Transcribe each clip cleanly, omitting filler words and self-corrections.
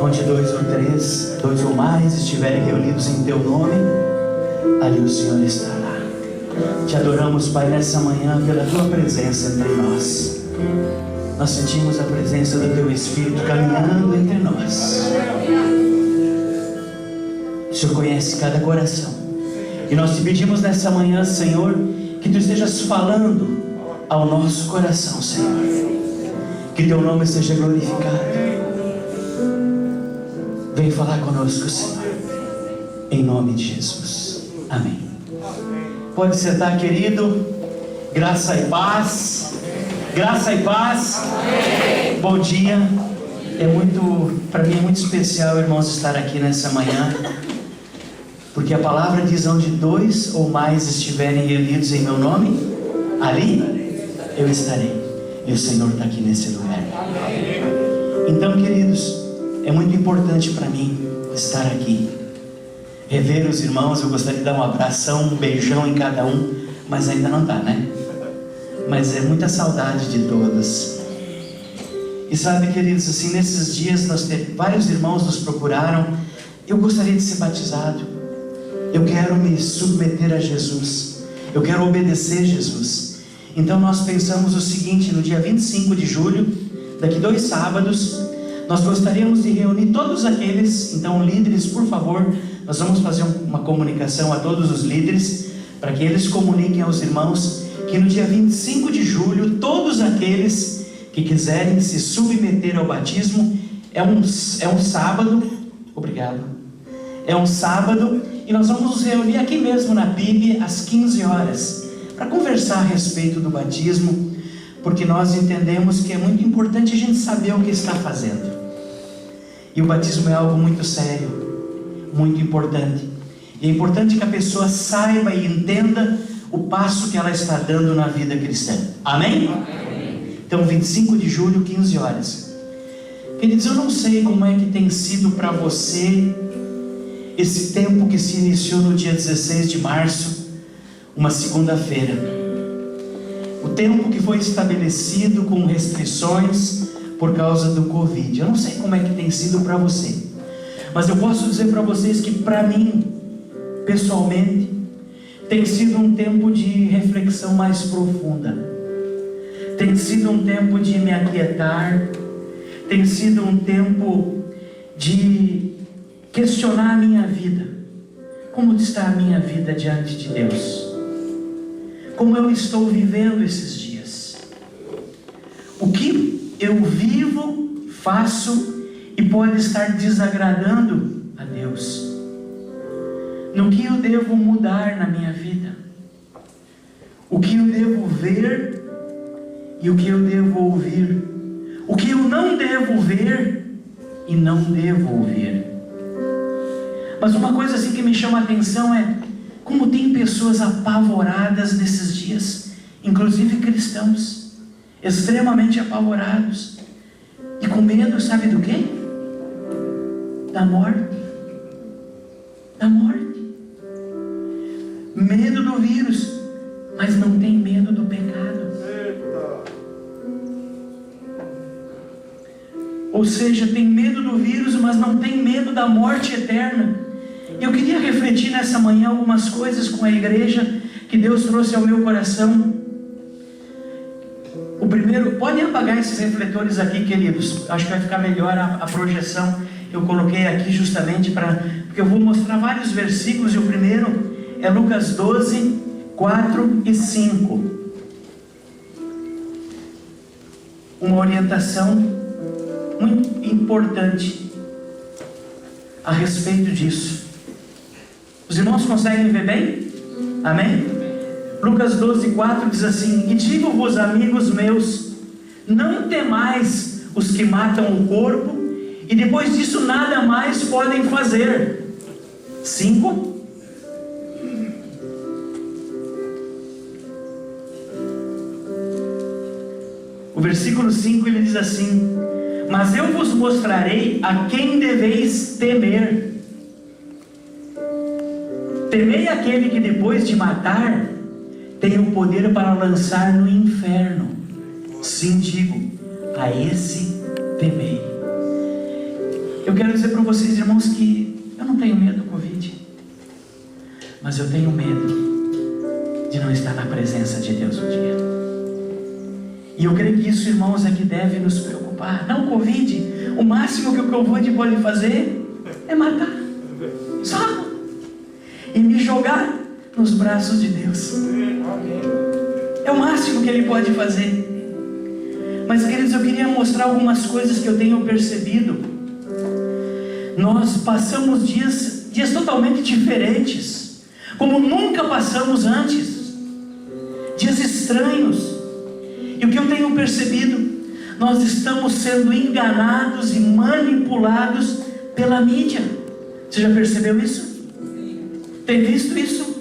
Onde dois ou mais estiverem reunidos em Teu nome, ali o Senhor estará. Te adoramos, Pai, nessa manhã pela Tua presença entre nós. Nós sentimos a presença do Teu Espírito caminhando entre nós. O Senhor conhece cada coração. E nós te pedimos nessa manhã, Senhor, que Tu estejas falando ao nosso coração, Senhor. Que Teu nome seja glorificado. Vem falar conosco, Senhor, em nome de Jesus. Amém. Pode sentar, querido. Graça e paz. Graça e paz. Amém. Bom dia. Para mim é muito especial, irmãos, estar aqui nessa manhã, porque a palavra diz: onde dois ou mais estiverem reunidos em meu nome, ali eu estarei. E o Senhor está aqui nesse lugar. Então, queridos, é muito importante para mim estar aqui, rever os irmãos. Eu gostaria de dar um abração, um beijão em cada um, mas ainda não está, né? Mas é muita saudade de todos. E sabe, queridos, assim, nesses dias vários irmãos nos procuraram. Eu gostaria de ser batizado. Eu quero me submeter a Jesus. Eu quero obedecer Jesus. Então nós pensamos o seguinte: no dia 25 de julho, daqui 2 sábados, nós gostaríamos de reunir todos aqueles. Então, líderes, por favor, nós vamos fazer uma comunicação a todos os líderes, para que eles comuniquem aos irmãos que no dia 25 de julho, todos aqueles que quiserem se submeter ao batismo, é um sábado, obrigado, é um sábado, e nós vamos nos reunir aqui mesmo na PIB às 15 horas, para conversar a respeito do batismo, porque nós entendemos que é muito importante a gente saber o que está fazendo. E o batismo é algo muito sério, muito importante. E é importante que a pessoa saiba e entenda o passo que ela está dando na vida cristã. Amém? Amém. Então, 25 de julho, 15 horas. Queridos, eu não sei como é que tem sido para você esse tempo que se iniciou no dia 16 de março, uma segunda-feira. O tempo que foi estabelecido com restrições por causa do Covid. Eu não sei como é que tem sido para você, mas eu posso dizer para vocês que para mim, pessoalmente, tem sido um tempo de reflexão mais profunda. Tem sido um tempo de me aquietar. Tem sido um tempo de questionar a minha vida. Como está a minha vida diante de Deus? Como eu estou vivendo esses dias? O que eu vivo, faço e pode estar desagradando a Deus? No que eu devo mudar na minha vida? O que eu devo ver e o que eu devo ouvir? O que eu não devo ver e não devo ouvir? Mas uma coisa assim que me chama a atenção é como tem pessoas apavoradas nesses dias, inclusive cristãos, extremamente apavorados e com medo, sabe do quê? Da morte. Da morte. Medo do vírus, mas não tem medo do pecado. Ou seja, tem medo do vírus, mas não tem medo da morte eterna. Eu queria refletir nessa manhã algumas coisas com a igreja que Deus trouxe ao meu coração. O primeiro, podem apagar esses refletores aqui, queridos. Acho que vai ficar melhor a projeção. Eu coloquei aqui justamente porque eu vou mostrar vários versículos, e o primeiro é Lucas 12, 4 e 5. Uma orientação muito importante a respeito disso. Os irmãos conseguem ver bem? Amém? Lucas 12, 4 diz assim: e digo-vos, amigos meus, não temais os que matam o corpo, e depois disso nada mais podem fazer. 5. O versículo 5 ele diz assim: mas eu vos mostrarei a quem deveis temer. Temei aquele que depois de matar tem o poder para lançar no inferno. Sim, digo, a esse temei. Eu quero dizer para vocês, irmãos, que eu não tenho medo do Covid, mas eu tenho medo de não estar na presença de Deus um dia. E eu creio que isso, irmãos, é que deve nos preocupar. Não o Covid, o máximo que o Covid pode fazer é matar, só, e me jogar nos braços de Deus. É o máximo que Ele pode fazer. Mas, queridos, eu queria mostrar algumas coisas que eu tenho percebido. Nós passamos dias totalmente diferentes, como nunca passamos antes, dias estranhos. E o que eu tenho percebido, nós estamos sendo enganados e manipulados pela mídia. Você já percebeu isso? Tem visto isso?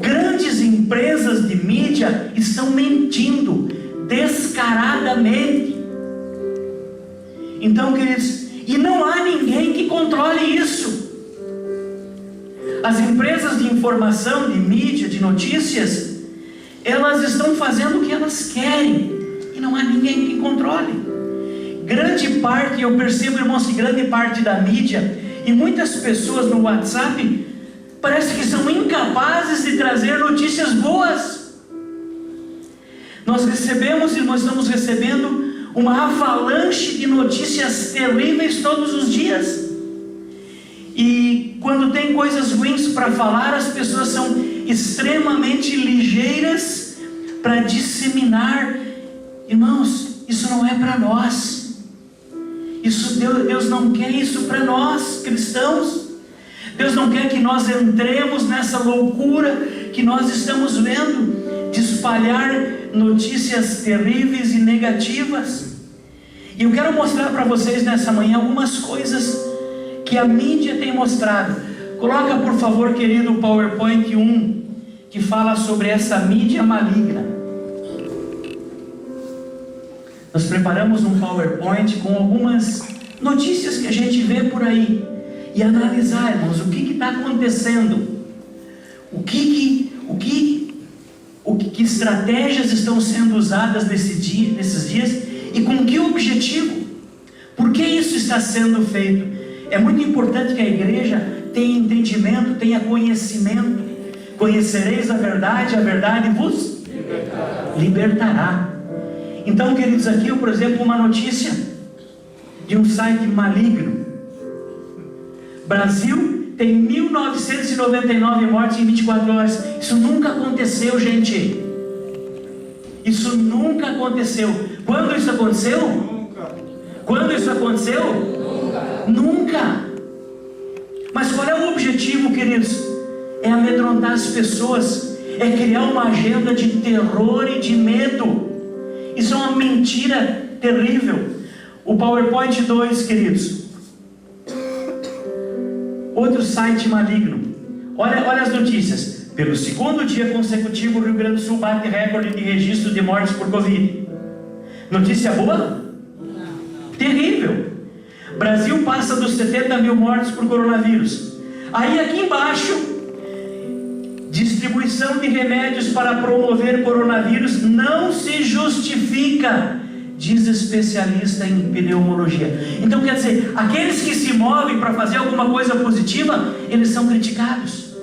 Grandes empresas de mídia estão mentindo descaradamente. Então, queridos, e não há ninguém que controle isso. As empresas de informação, de mídia, de notícias, elas estão fazendo o que elas querem, e não há ninguém que controle. Grande parte, eu percebo, irmãos, que grande parte da mídia e muitas pessoas no WhatsApp parece que são incapazes de trazer notícias boas. Nós recebemos, irmãos, estamos recebendo uma avalanche de notícias terríveis todos os dias. E quando tem coisas ruins para falar, as pessoas são extremamente ligeiras para disseminar. Irmãos, isso não é para nós. Deus não quer isso para nós, cristãos. Deus não quer que nós entremos nessa loucura que nós estamos vendo, de espalhar notícias terríveis e negativas. E eu quero mostrar para vocês nessa manhã algumas coisas que a mídia tem mostrado. Coloca, por favor, querido, o PowerPoint 1, que fala sobre essa mídia maligna. Nós preparamos um PowerPoint com algumas notícias que a gente vê por aí, e analisar, irmãos, o que está acontecendo, que estratégias estão sendo usadas nesses dias, e com que objetivo, por que isso está sendo feito. É muito importante que a igreja tenha entendimento, tenha conhecimento. Conhecereis a verdade vos libertará. Então, queridos, aqui, por exemplo, uma notícia de um site maligno. Brasil tem 1999 mortes em 24 horas. Isso nunca aconteceu, gente. Isso nunca aconteceu. Quando isso aconteceu? Quando isso aconteceu? Nunca. Mas qual é o objetivo, queridos? É amedrontar as pessoas, é criar uma agenda de terror e de medo. Isso é uma mentira terrível. O PowerPoint 2, queridos. Outro site maligno. Olha as notícias. Pelo segundo dia consecutivo, o Rio Grande do Sul bate recorde de registro de mortes por Covid. Notícia boa? Terrível. Brasil passa dos 70 mil mortes por coronavírus. Aí aqui embaixo, distribuição de remédios para promover coronavírus não se justifica, diz especialista em pneumologia. Então, quer dizer, aqueles que se movem para fazer alguma coisa positiva, eles são criticados.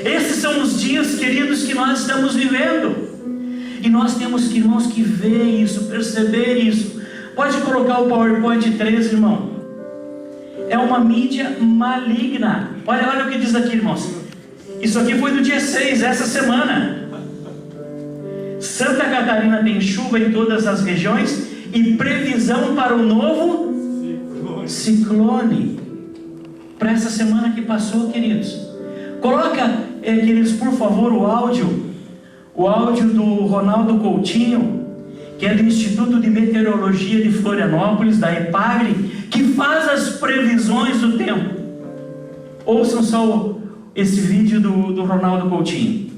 Esses são os dias, queridos, que nós estamos vivendo. E nós temos que, irmãos, que ver isso, perceber isso. Pode colocar o PowerPoint 3, irmão. É uma mídia maligna. Olha o que diz aqui, irmãos. Isso aqui foi do dia 6, essa semana. Santa Catarina tem chuva em todas as regiões e previsão para o novo ciclone. Para essa semana que passou, queridos. Coloca, queridos, por favor, o áudio do Ronaldo Coutinho, que é do Instituto de Meteorologia de Florianópolis, da EPAGRE, que faz as previsões do tempo. Ouçam só esse vídeo do Ronaldo Coutinho.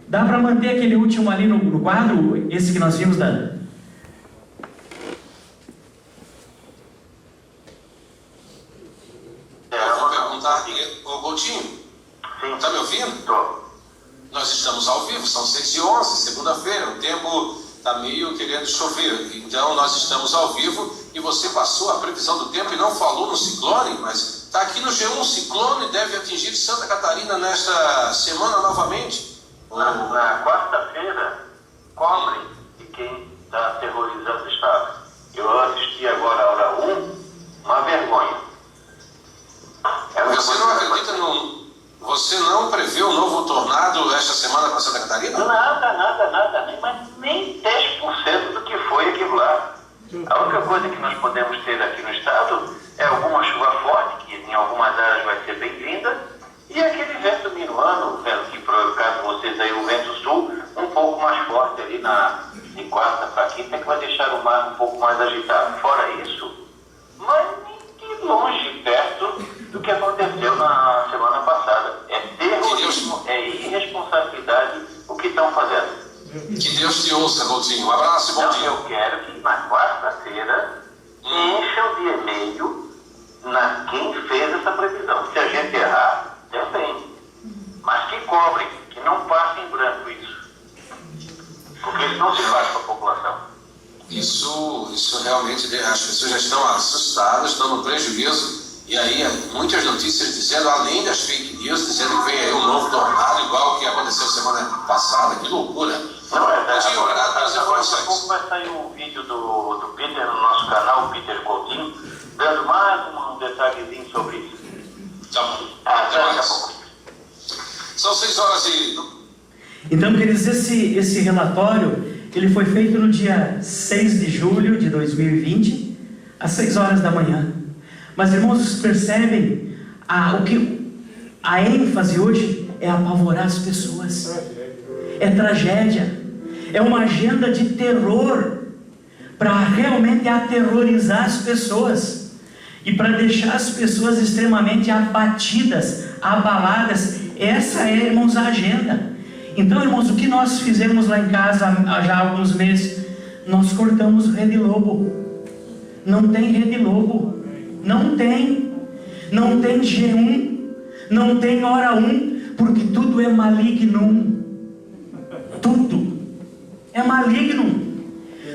Dá para manter aquele último ali no quadro, esse que nós vimos da... Eu vou perguntar, ô Coutinho, está me ouvindo? Nós estamos ao vivo, são 6h11, segunda-feira, o tempo está meio querendo chover. Então nós estamos ao vivo e você passou a previsão do tempo e não falou no ciclone, mas está aqui no G1, o ciclone deve atingir Santa Catarina nesta semana novamente. Na quarta-feira, cobrem de quem está aterrorizando o Estado. Eu assisti agora a hora 1, uma vergonha. Você não acredita Você não prevê um novo tornado esta semana para Santa Catarina? Nada, nem 10% do que foi aquilo lá. A única coisa que nós podemos ter aqui no estado é alguma chuva forte, que em algumas áreas vai ser bem-vinda, e aquele vento minuano, que por caso vocês aí, o vento sul, um pouco mais forte ali de quarta para quinta, que vai deixar o mar um pouco mais agitado. Fora isso, mas nem de longe perto do que aconteceu na semana passada. É terrorismo, é irresponsabilidade o que estão fazendo. Que Deus te ouça, Goldinho. Um abraço e bom dia. Eu quero que na quarta-feira encham de e-mail quem fez essa previsão. Se a gente errar, também. Mas que cobrem, que não passe em branco isso. Porque isso não se faz para a população. Isso realmente, as pessoas já estão assustadas, estão no prejuízo. E aí, muitas notícias dizendo, além das fake news, dizendo que vem aí um novo tornado, igual o que aconteceu semana passada. Que loucura! Não é verdade. Obrigado pelas informações. Daqui a pouco vai sair um vídeo do Peter no nosso canal, o Peter Coutinho, dando mais um detalhezinho sobre isso. Tá bom. Até daqui a pouco. São 6 horas e... Então, queridos, esse relatório, ele foi feito no dia 6 de julho de 2020, às 6 horas da manhã. Mas, irmãos, vocês percebem a ênfase hoje é apavorar as pessoas. É tragédia. É uma agenda de terror para realmente aterrorizar as pessoas e para deixar as pessoas extremamente abatidas, abaladas. Essa é, irmãos, a agenda. Então, irmãos, o que nós fizemos lá em casa já há alguns meses? Nós cortamos Rede Lobo. Não tem Rede Lobo. Não tem G1, não tem Hora 1, porque tudo é maligno. Tudo é maligno.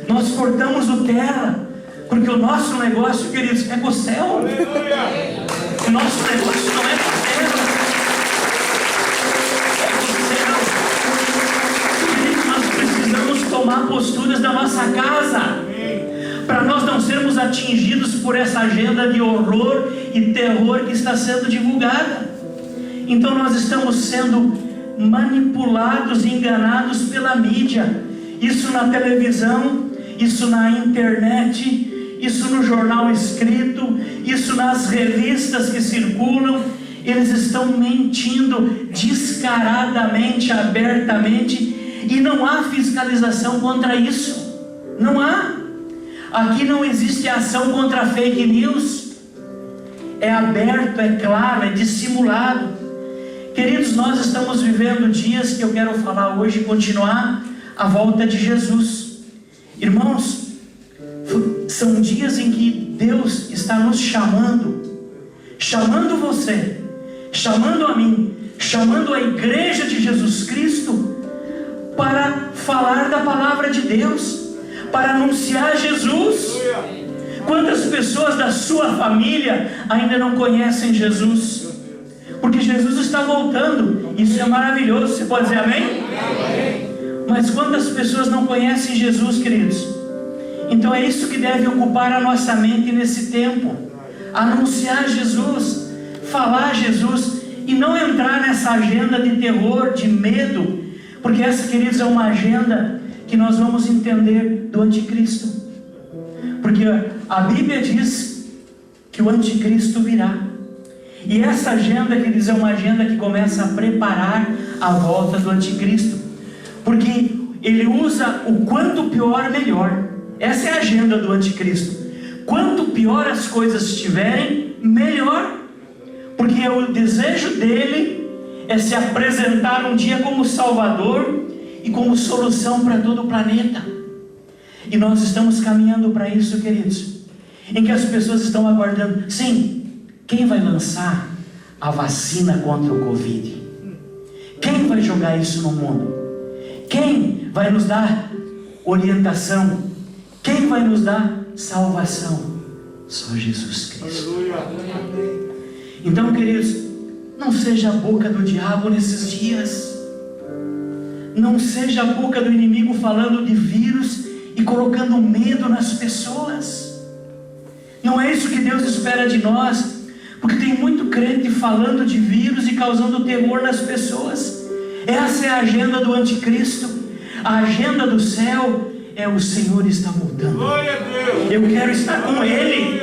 Nós cortamos o terra, porque o nosso negócio, queridos, é com o céu. O nosso negócio não é com a terra, é com o céu. Queridos, nós precisamos tomar posturas da nossa casa, para nós não sermos atingidos por essa agenda de horror e terror que está sendo divulgada. Então nós estamos sendo manipulados e enganados pela mídia. Isso na televisão, isso na internet, isso no jornal escrito, isso nas revistas que circulam. Eles estão mentindo descaradamente, abertamente, e não há fiscalização contra isso. Não há. Aqui não existe ação contra fake news. É aberto, é claro, é dissimulado. Queridos, nós estamos vivendo dias que eu quero falar hoje, continuar a volta de Jesus. Irmãos, são dias em que Deus está nos chamando você, chamando a mim, chamando a igreja de Jesus Cristo para falar da palavra de Deus, para anunciar Jesus. Quantas pessoas da sua família ainda não conhecem Jesus? Porque Jesus está voltando. Isso é maravilhoso. Você pode dizer amém? Amém. Mas quantas pessoas não conhecem Jesus, queridos? Então é isso que deve ocupar a nossa mente nesse tempo. Anunciar Jesus, falar Jesus, e não entrar nessa agenda de terror, de medo, porque essa, queridos, é uma agenda que nós vamos entender do anticristo. Porque a Bíblia diz que o anticristo virá. E essa agenda, queridos, é uma agenda que começa a preparar a volta do anticristo. Porque ele usa o quanto pior, melhor. Essa é a agenda do anticristo. Quanto pior as coisas estiverem, melhor. Porque o desejo dele é se apresentar um dia como Salvador e como solução para todo o planeta. E nós estamos caminhando para isso, queridos, em que as pessoas estão aguardando. Sim, quem vai lançar a vacina contra o Covid? Quem vai jogar isso no mundo? Quem vai nos dar orientação. Quem vai nos dar salvação? Só Jesus Cristo. Então, queridos, não seja a boca do diabo nesses dias. Não seja a boca do inimigo falando de vírus e colocando medo nas pessoas. Não é isso que Deus espera de nós, porque tem muito crente falando de vírus e causando terror nas pessoas. Essa é a agenda do anticristo. A agenda do céu é: o Senhor está voltando. Eu quero estar com Ele.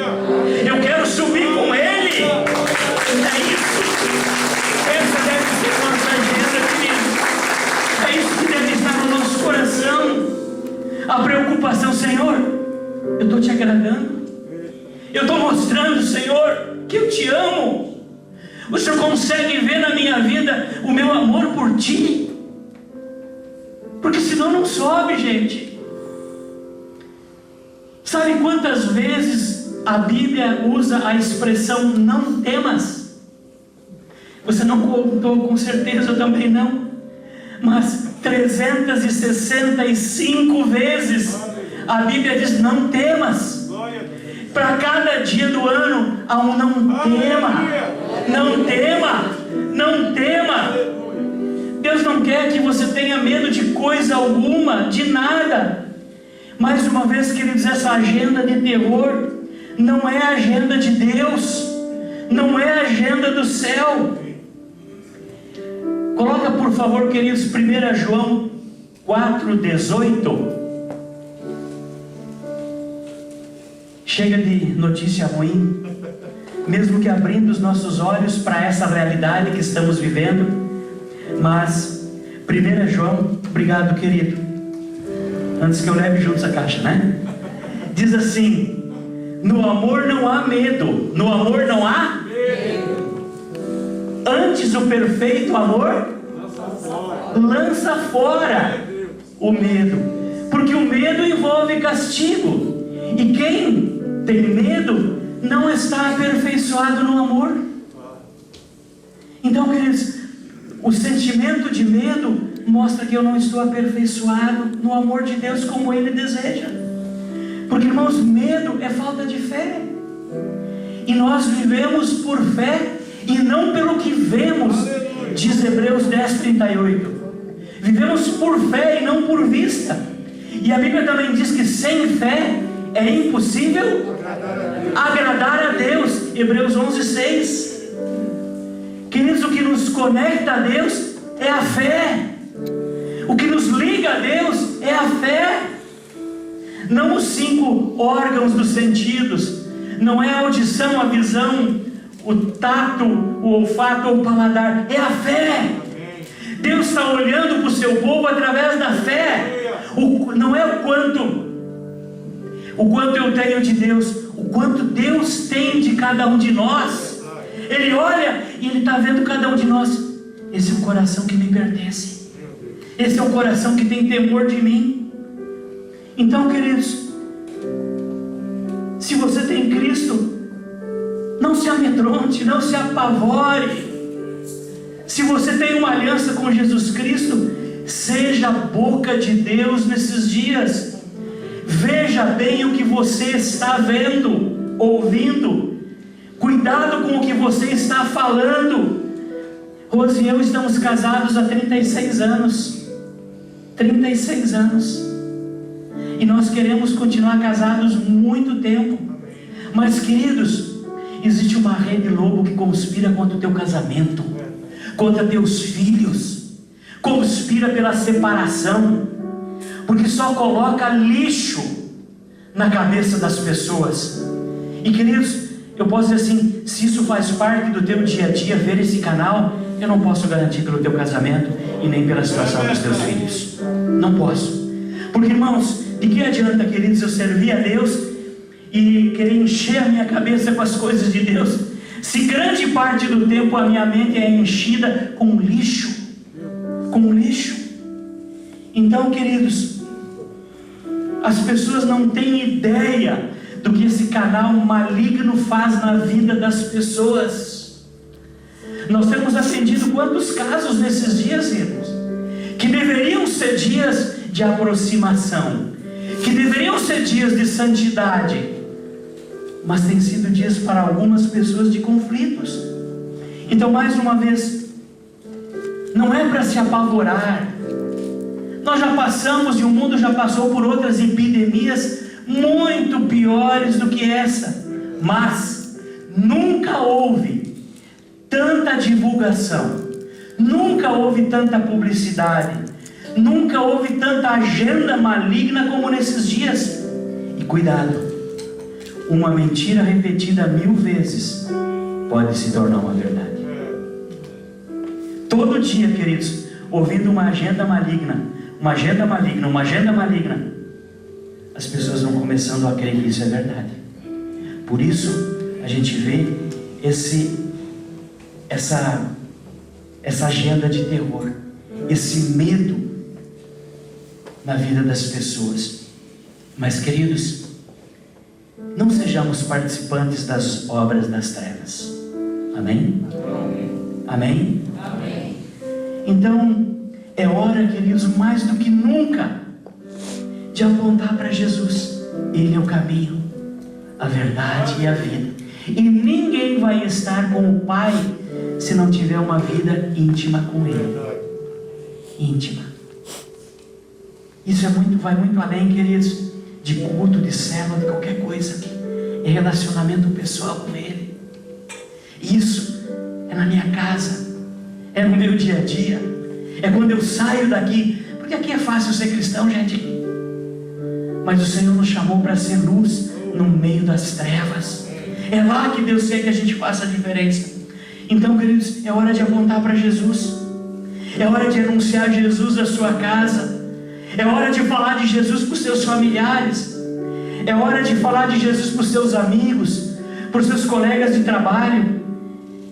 Eu quero subir com Ele. É isso. Essa deve ser a nossa agenda, querido. É isso que deve estar no nosso coração. A preocupação: Senhor, eu estou te agradando. Eu estou mostrando, Senhor, que eu te amo. O Senhor consegue ver na minha vida o meu amor por Ti? Porque senão não sobe, gente. Sabe quantas vezes a Bíblia usa a expressão não temas? Você não contou, com certeza, eu também não. Mas 365 vezes a Bíblia diz: não temas. Para cada dia do ano há um não tema. Não tema. Não tema. Deus não quer que você tenha medo de coisa alguma, de nada. Mais uma vez, queridos, essa agenda de terror não é a agenda de Deus, não é a agenda do céu. Coloca, por favor, queridos, 1 João 4,18. Chega de notícia ruim, mesmo que abrindo os nossos olhos para essa realidade que estamos vivendo. Mas 1 João, obrigado, querido, antes que eu leve juntos a caixa, né? Diz assim: no amor não há medo. No amor não há medo. Antes, o perfeito amor lança fora o medo, porque o medo envolve castigo, e quem tem medo não está aperfeiçoado no amor. Então, queridos, o sentimento de medo mostra que eu não estou aperfeiçoado no amor de Deus como Ele deseja. Porque, irmãos, medo é falta de fé. E nós vivemos por fé e não pelo que vemos, diz Hebreus 10:38. Vivemos por fé e não por vista. E a Bíblia também diz que sem fé é impossível agradar a Deus. Hebreus 11:6. Queridos, o que nos conecta a Deus é a fé. O que nos liga a Deus é a fé. Não os 5 órgãos dos sentidos. Não é a audição, a visão, o tato, o olfato ou o paladar. É a fé. Deus está olhando para o seu povo através da fé. Não é o quanto eu tenho de Deus, o quanto Deus tem de cada um de nós. Ele olha e Ele está vendo cada um de nós. Esse é o coração que me pertence. Esse é o coração que tem temor de mim. Então, queridos, se você tem Cristo, não se amedronte, não se apavore. Se você tem uma aliança com Jesus Cristo, seja a boca de Deus nesses dias. Veja bem o que você está vendo, ouvindo. Cuidado com o que você está falando. Rose e eu estamos casados há 36 anos. 36 anos. E nós queremos continuar casados muito tempo. Mas, queridos, existe uma rede lobo que conspira contra o teu casamento, contra teus filhos, conspira pela separação, porque só coloca lixo na cabeça das pessoas. E, queridos, eu posso dizer assim: se isso faz parte do teu dia a dia, ver esse canal, eu não posso garantir pelo teu casamento e nem pela situação dos teus filhos. Não posso. Porque, irmãos, de que adianta, queridos, eu servir a Deus e querer encher a minha cabeça com as coisas de Deus, se grande parte do tempo a minha mente é enchida com lixo? Com lixo. Então, queridos, as pessoas não têm ideia do que esse canal maligno faz na vida das pessoas. Nós temos atendido quantos casos nesses dias, irmãos, que deveriam ser dias de aproximação, deveriam ser dias de santidade, mas têm sido dias para algumas pessoas de conflitos. Então, mais uma vez, não é para se apavorar. Nós já passamos, e o mundo já passou por outras epidemias muito piores do que essa, mas nunca houve tanta divulgação, nunca houve tanta publicidade, nunca houve tanta agenda maligna como nesses dias. E cuidado, uma mentira repetida 1000 vezes pode se tornar uma verdade. Todo dia, queridos, ouvindo uma agenda maligna, as pessoas vão começando a crer que isso é verdade. Por isso a gente vê essa agenda de terror, esse medo na vida das pessoas. Mas, queridos, não sejamos participantes das obras das trevas. Amém? Amém? Amém. Então, é hora, queridos, mais do que nunca, de apontar para Jesus. Ele é o caminho, a verdade e a vida. E ninguém vai estar com o Pai se não tiver uma vida íntima com Ele. Íntima. Isso vai muito além, queridos, de culto, de célula, de qualquer coisa. É relacionamento pessoal com Ele. Isso é na minha casa, é no meu dia a dia, é quando eu saio daqui, porque aqui é fácil ser cristão, gente, mas o Senhor nos chamou para ser luz no meio das trevas. É lá que Deus quer que a gente faça a diferença. Então, queridos, é hora de apontar para Jesus, é hora de anunciar Jesus na sua casa, é hora de falar de Jesus para os seus familiares, é hora de falar de Jesus para os seus amigos, para os seus colegas de trabalho.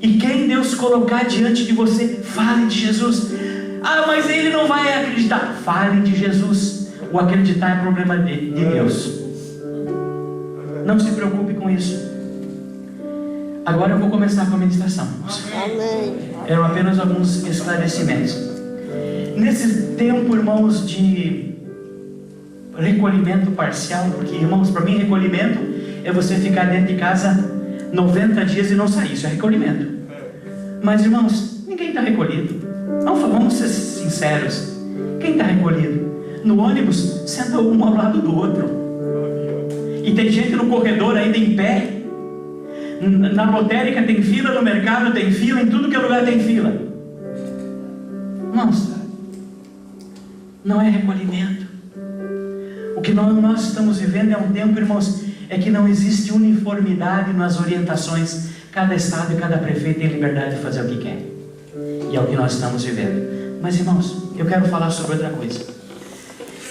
E quem Deus colocar diante de você, fale de Jesus. Ah, mas ele não vai acreditar. Fale de Jesus. O acreditar é problema de Deus. Não se preocupe com isso. Agora eu vou começar com a meditação. Amém. Eram apenas alguns esclarecimentos. Nesse tempo, irmãos, de recolhimento parcial, porque, irmãos, para mim recolhimento é você ficar dentro de casa 90 dias e não sair. Isso é recolhimento. Mas, irmãos, ninguém está recolhido. Vamos ser sinceros. Quem está recolhido? No ônibus, senta um ao lado do outro. E tem gente no corredor ainda em pé. Na lotérica tem fila, no mercado tem fila, em tudo que é lugar tem fila. Irmãos, não é recolhimento. O que nós estamos vivendo é um tempo, irmãos, é que não existe uniformidade nas orientações. Cada estado e cada prefeito tem liberdade de fazer o que quer. E é o que nós estamos vivendo. Mas, irmãos, eu quero falar sobre outra coisa.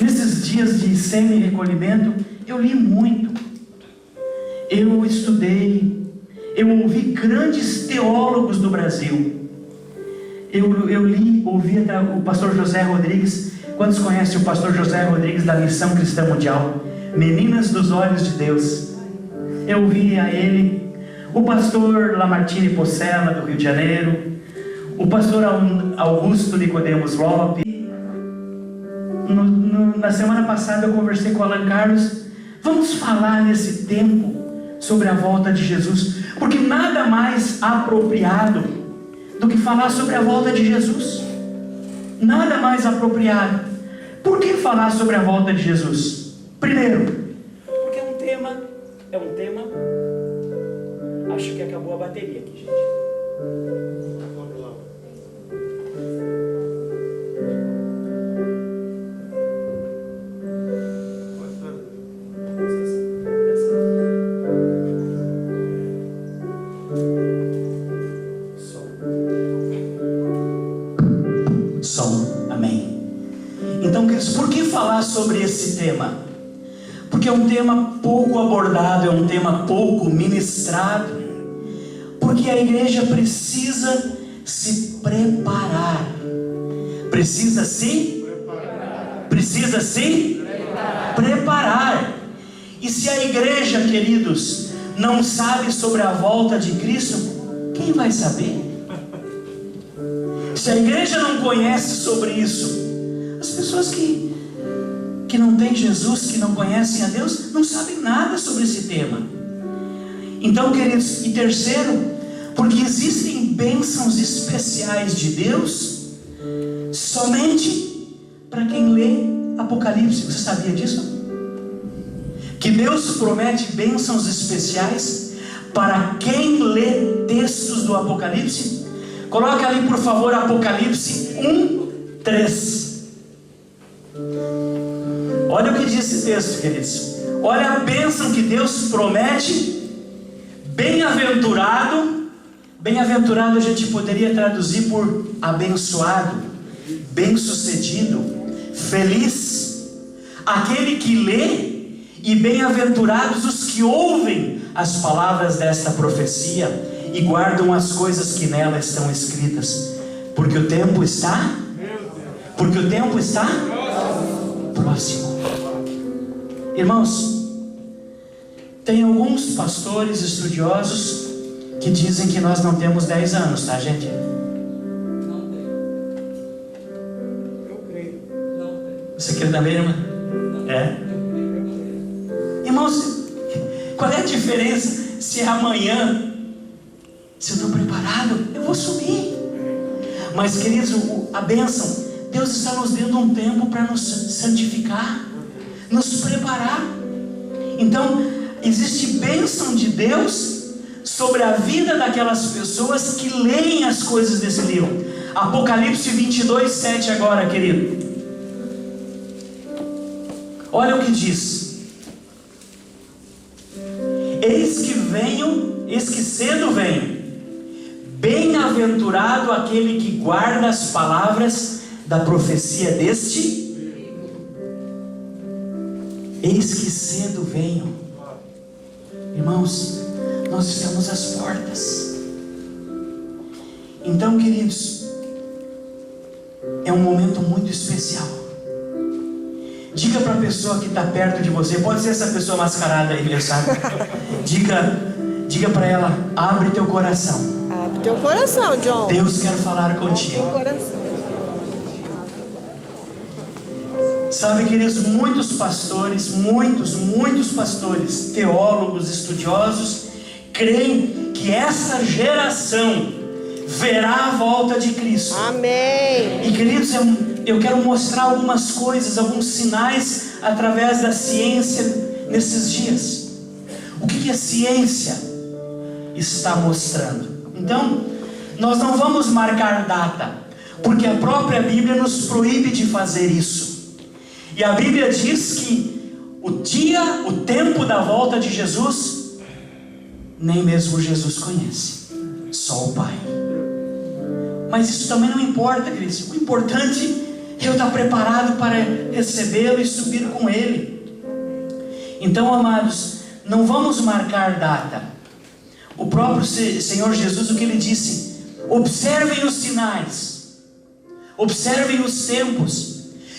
Nesses dias de semi-recolhimento, eu li muito. Eu estudei. Eu ouvi grandes teólogos do Brasil. Eu ouvi o pastor José Rodrigues. Quantos conhecem o pastor José Rodrigues da Missão Cristã Mundial? Meninas dos Olhos de Deus. Eu ouvi a ele. O pastor Lamartine Pocella, do Rio de Janeiro. O pastor Augusto Nicodemos Lopes. Na semana passada eu conversei com o Alan Carlos. Vamos falar nesse tempo sobre a volta de Jesus, porque nada mais apropriado do que falar sobre a volta de Jesus. Nada mais apropriado. Por que falar sobre a volta de Jesus? Primeiro, porque é um tema. Acho que acabou a bateria aqui, gente. Som. Amém. Então, queridos, por que falar sobre esse tema? Porque é um tema pouco abordado, é um tema pouco ministrado. Porque a igreja precisa se preparar. Precisa se preparar. E se a igreja, queridos, não sabe sobre a volta de Cristo, quem vai saber? Se a igreja não conhece sobre isso, as pessoas que que não têm Jesus, que não conhecem a Deus, não sabem nada sobre esse tema. Então, queridos, e terceiro, porque existem bênçãos especiais de Deus somente para quem lê Apocalipse. Você sabia disso? Que Deus promete bênçãos especiais para quem lê textos do Apocalipse. Coloca ali, por favor, Apocalipse 1:3. Olha o que diz esse texto, queridos. Olha a bênção que Deus promete. Bem-aventurado. Bem-aventurado a gente poderia traduzir por abençoado, bem-sucedido, feliz, aquele que lê, e bem-aventurados os que ouvem as palavras desta profecia e guardam as coisas que nela estão escritas, porque o tempo está próximo. Irmãos, tem alguns pastores estudiosos que dizem que nós não temos 10 anos, tá, gente? Não tem. Eu creio. Não tem. Você quer também, irmã? É? Irmãos, qual é a diferença se é amanhã? Se eu estou preparado, eu vou subir. Mas, queridos, a bênção, Deus está nos dando um tempo para nos santificar, nos preparar. Então, existe bênção de Deus sobre a vida daquelas pessoas que leem as coisas desse livro. Apocalipse 22:7 agora, querido. Olha o que diz: eis que cedo venho, bem-aventurado aquele que guarda as palavras da profecia deste. Eis que cedo venho. Irmãos, nós estamos às portas. Então, queridos, é um momento muito especial. Diga para a pessoa que está perto de você, pode ser essa pessoa mascarada aí, sabe? Diga para ela: abre teu coração. Abre teu coração, John. Deus quer falar contigo. Teu coração. Sabe, queridos, muitos pastores, muitos pastores, teólogos, estudiosos, creem que essa geração verá a volta de Cristo. Amém. E, queridos, eu quero mostrar algumas coisas, alguns sinais através da ciência nesses dias. O que a ciência está mostrando? Então, nós não vamos marcar data, porque a própria Bíblia nos proíbe de fazer isso. E a Bíblia diz que o tempo da volta de Jesus, nem mesmo Jesus conhece, só o Pai. Mas isso também não importa, queridos. O importante é eu estar preparado para recebê-lo e subir com Ele. Então, amados, não vamos marcar data. O próprio Senhor Jesus, o que Ele disse: observem os sinais, observem os tempos,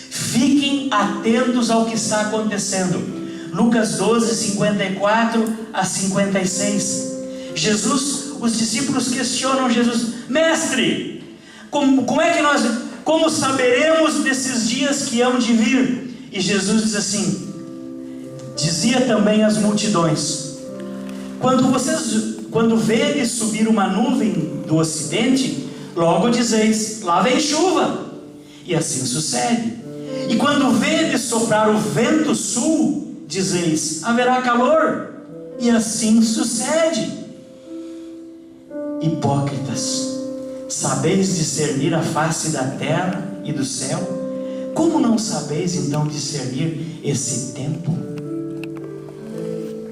fiquem atentos ao que está acontecendo. Lucas 12:54-56. Os discípulos questionam Jesus: mestre, como saberemos desses dias que hão de vir? E Jesus diz assim: dizia também às multidões: quando vedes subir uma nuvem do ocidente, logo dizeis: lá vem chuva. E assim sucede. E quando vedes soprar o vento sul, dizeis: haverá calor. E assim sucede. Hipócritas, sabeis discernir a face da terra e do céu? Como não sabeis então discernir esse tempo?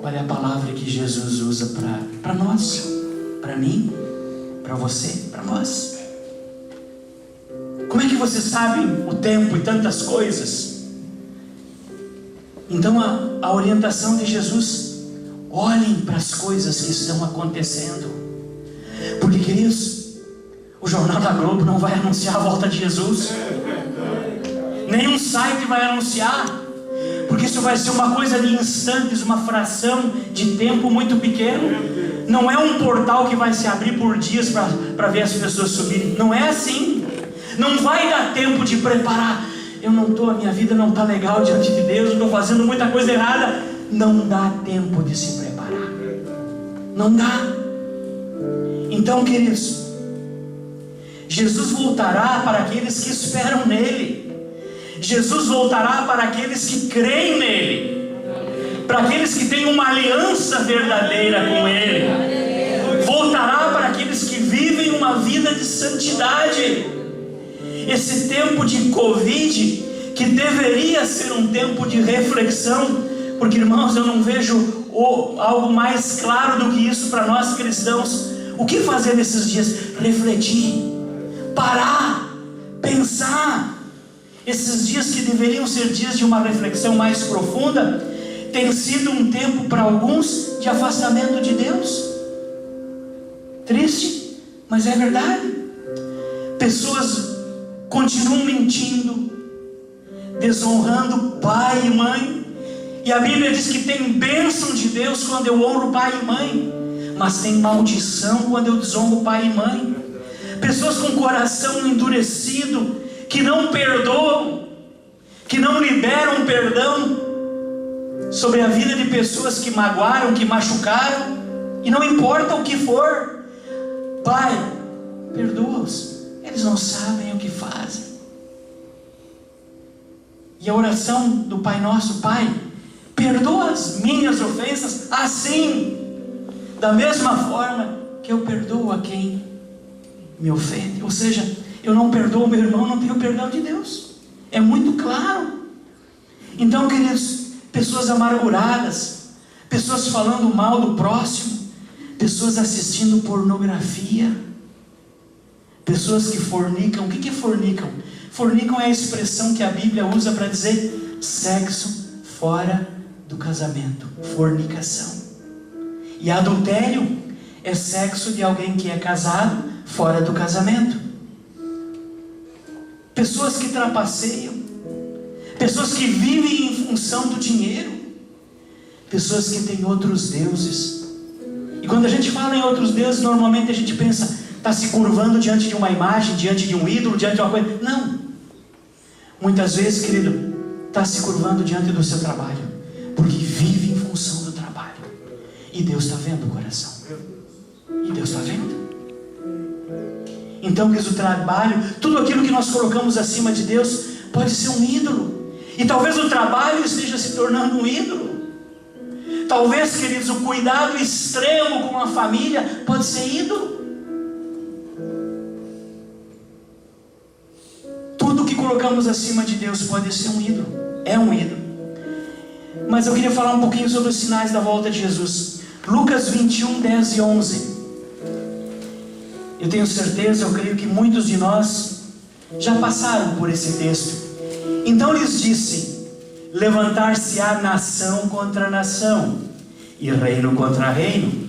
Qual é a palavra que Jesus usa para nós? Para mim? Para você? Para nós? Como é que você sabe o tempo e tantas coisas? Então a orientação de Jesus: olhem para as coisas que estão acontecendo. Porque, queridos, o Jornal da Globo não vai anunciar a volta de Jesus. Nenhum site vai anunciar. Porque isso vai ser uma coisa de instantes, uma fração de tempo muito pequeno. Não é um portal que vai se abrir por dias para ver as pessoas subirem. Não é assim. Não vai dar tempo de preparar. a minha vida não está legal diante de Deus, eu estou fazendo muita coisa errada. Não dá tempo de se preparar. Não dá. Então, queridos, Jesus voltará para aqueles que esperam nele. Jesus voltará para aqueles que creem nele, para aqueles que têm uma aliança verdadeira com ele. Voltará para aqueles que vivem uma vida de santidade. Esse tempo de Covid, que deveria ser um tempo de reflexão, porque, irmãos, eu não vejo algo mais claro do que isso para nós cristãos. O que fazer nesses dias? Refletir, parar, pensar. Esses dias que deveriam ser dias de uma reflexão mais profunda, tem sido um tempo para alguns de afastamento de Deus. Triste, mas é verdade. Pessoas continuam mentindo, desonrando pai e mãe. E a Bíblia diz que tem bênção de Deus quando eu honro pai e mãe, mas tem maldição quando eu desonro pai e mãe. Pessoas com coração endurecido, que não perdoam, que não liberam perdão sobre a vida de pessoas que magoaram, que machucaram, e não importa o que for, Pai, perdoa-os, eles não sabem o que fazem. E a oração do Pai Nosso: Pai, perdoa as minhas ofensas, assim, da mesma forma que eu perdoo a quem me ofende. Ou seja, eu não perdoo meu irmão, não tenho perdão de Deus. É muito claro. Então, queridos, pessoas amarguradas, pessoas falando mal do próximo, pessoas assistindo pornografia, pessoas que fornicam. O que é fornicam? Fornicam é a expressão que a Bíblia usa para dizer sexo fora do casamento, fornicação. E adultério é sexo de alguém que é casado fora do casamento. Pessoas que trapaceiam, pessoas que vivem em função do dinheiro, pessoas que têm outros deuses. E quando a gente fala em outros deuses, normalmente a gente pensa, está se curvando diante de uma imagem, diante de um ídolo, diante de uma coisa. Não. Muitas vezes, querido, está se curvando diante do seu trabalho, porque vive em função do trabalho. E Deus está vendo o coração. E Deus está vendo. Então, diz o trabalho, tudo aquilo que nós colocamos acima de Deus pode ser um ídolo. E talvez o trabalho esteja se tornando um ídolo. Talvez, queridos, o cuidado extremo com a família pode ser ídolo. Tudo que colocamos acima de Deus pode ser um ídolo. É um ídolo. Mas eu queria falar um pouquinho sobre os sinais da volta de Jesus. Lucas 21, 10 e 11. Eu tenho certeza, eu creio que muitos de nós já passaram por esse texto. Então lhes disse: levantar-se-á nação contra nação, e reino contra reino,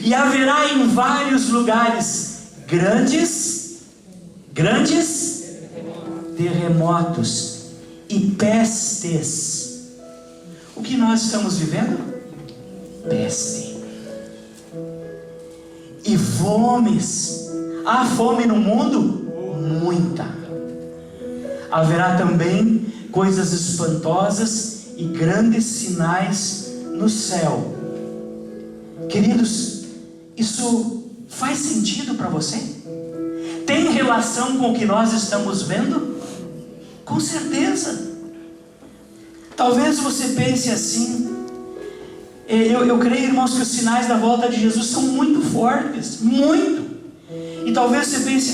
e haverá em vários lugares grandes terremotos e pestes. O que nós estamos vivendo? Peste. E fomes. Há fome no mundo? Muita. Haverá também coisas espantosas e grandes sinais no céu. Queridos, isso faz sentido para você? Tem relação com o que nós estamos vendo? Com certeza. Talvez você pense assim. Eu creio, irmãos, que os sinais da volta de Jesus são muito fortes, muito. E talvez você pense: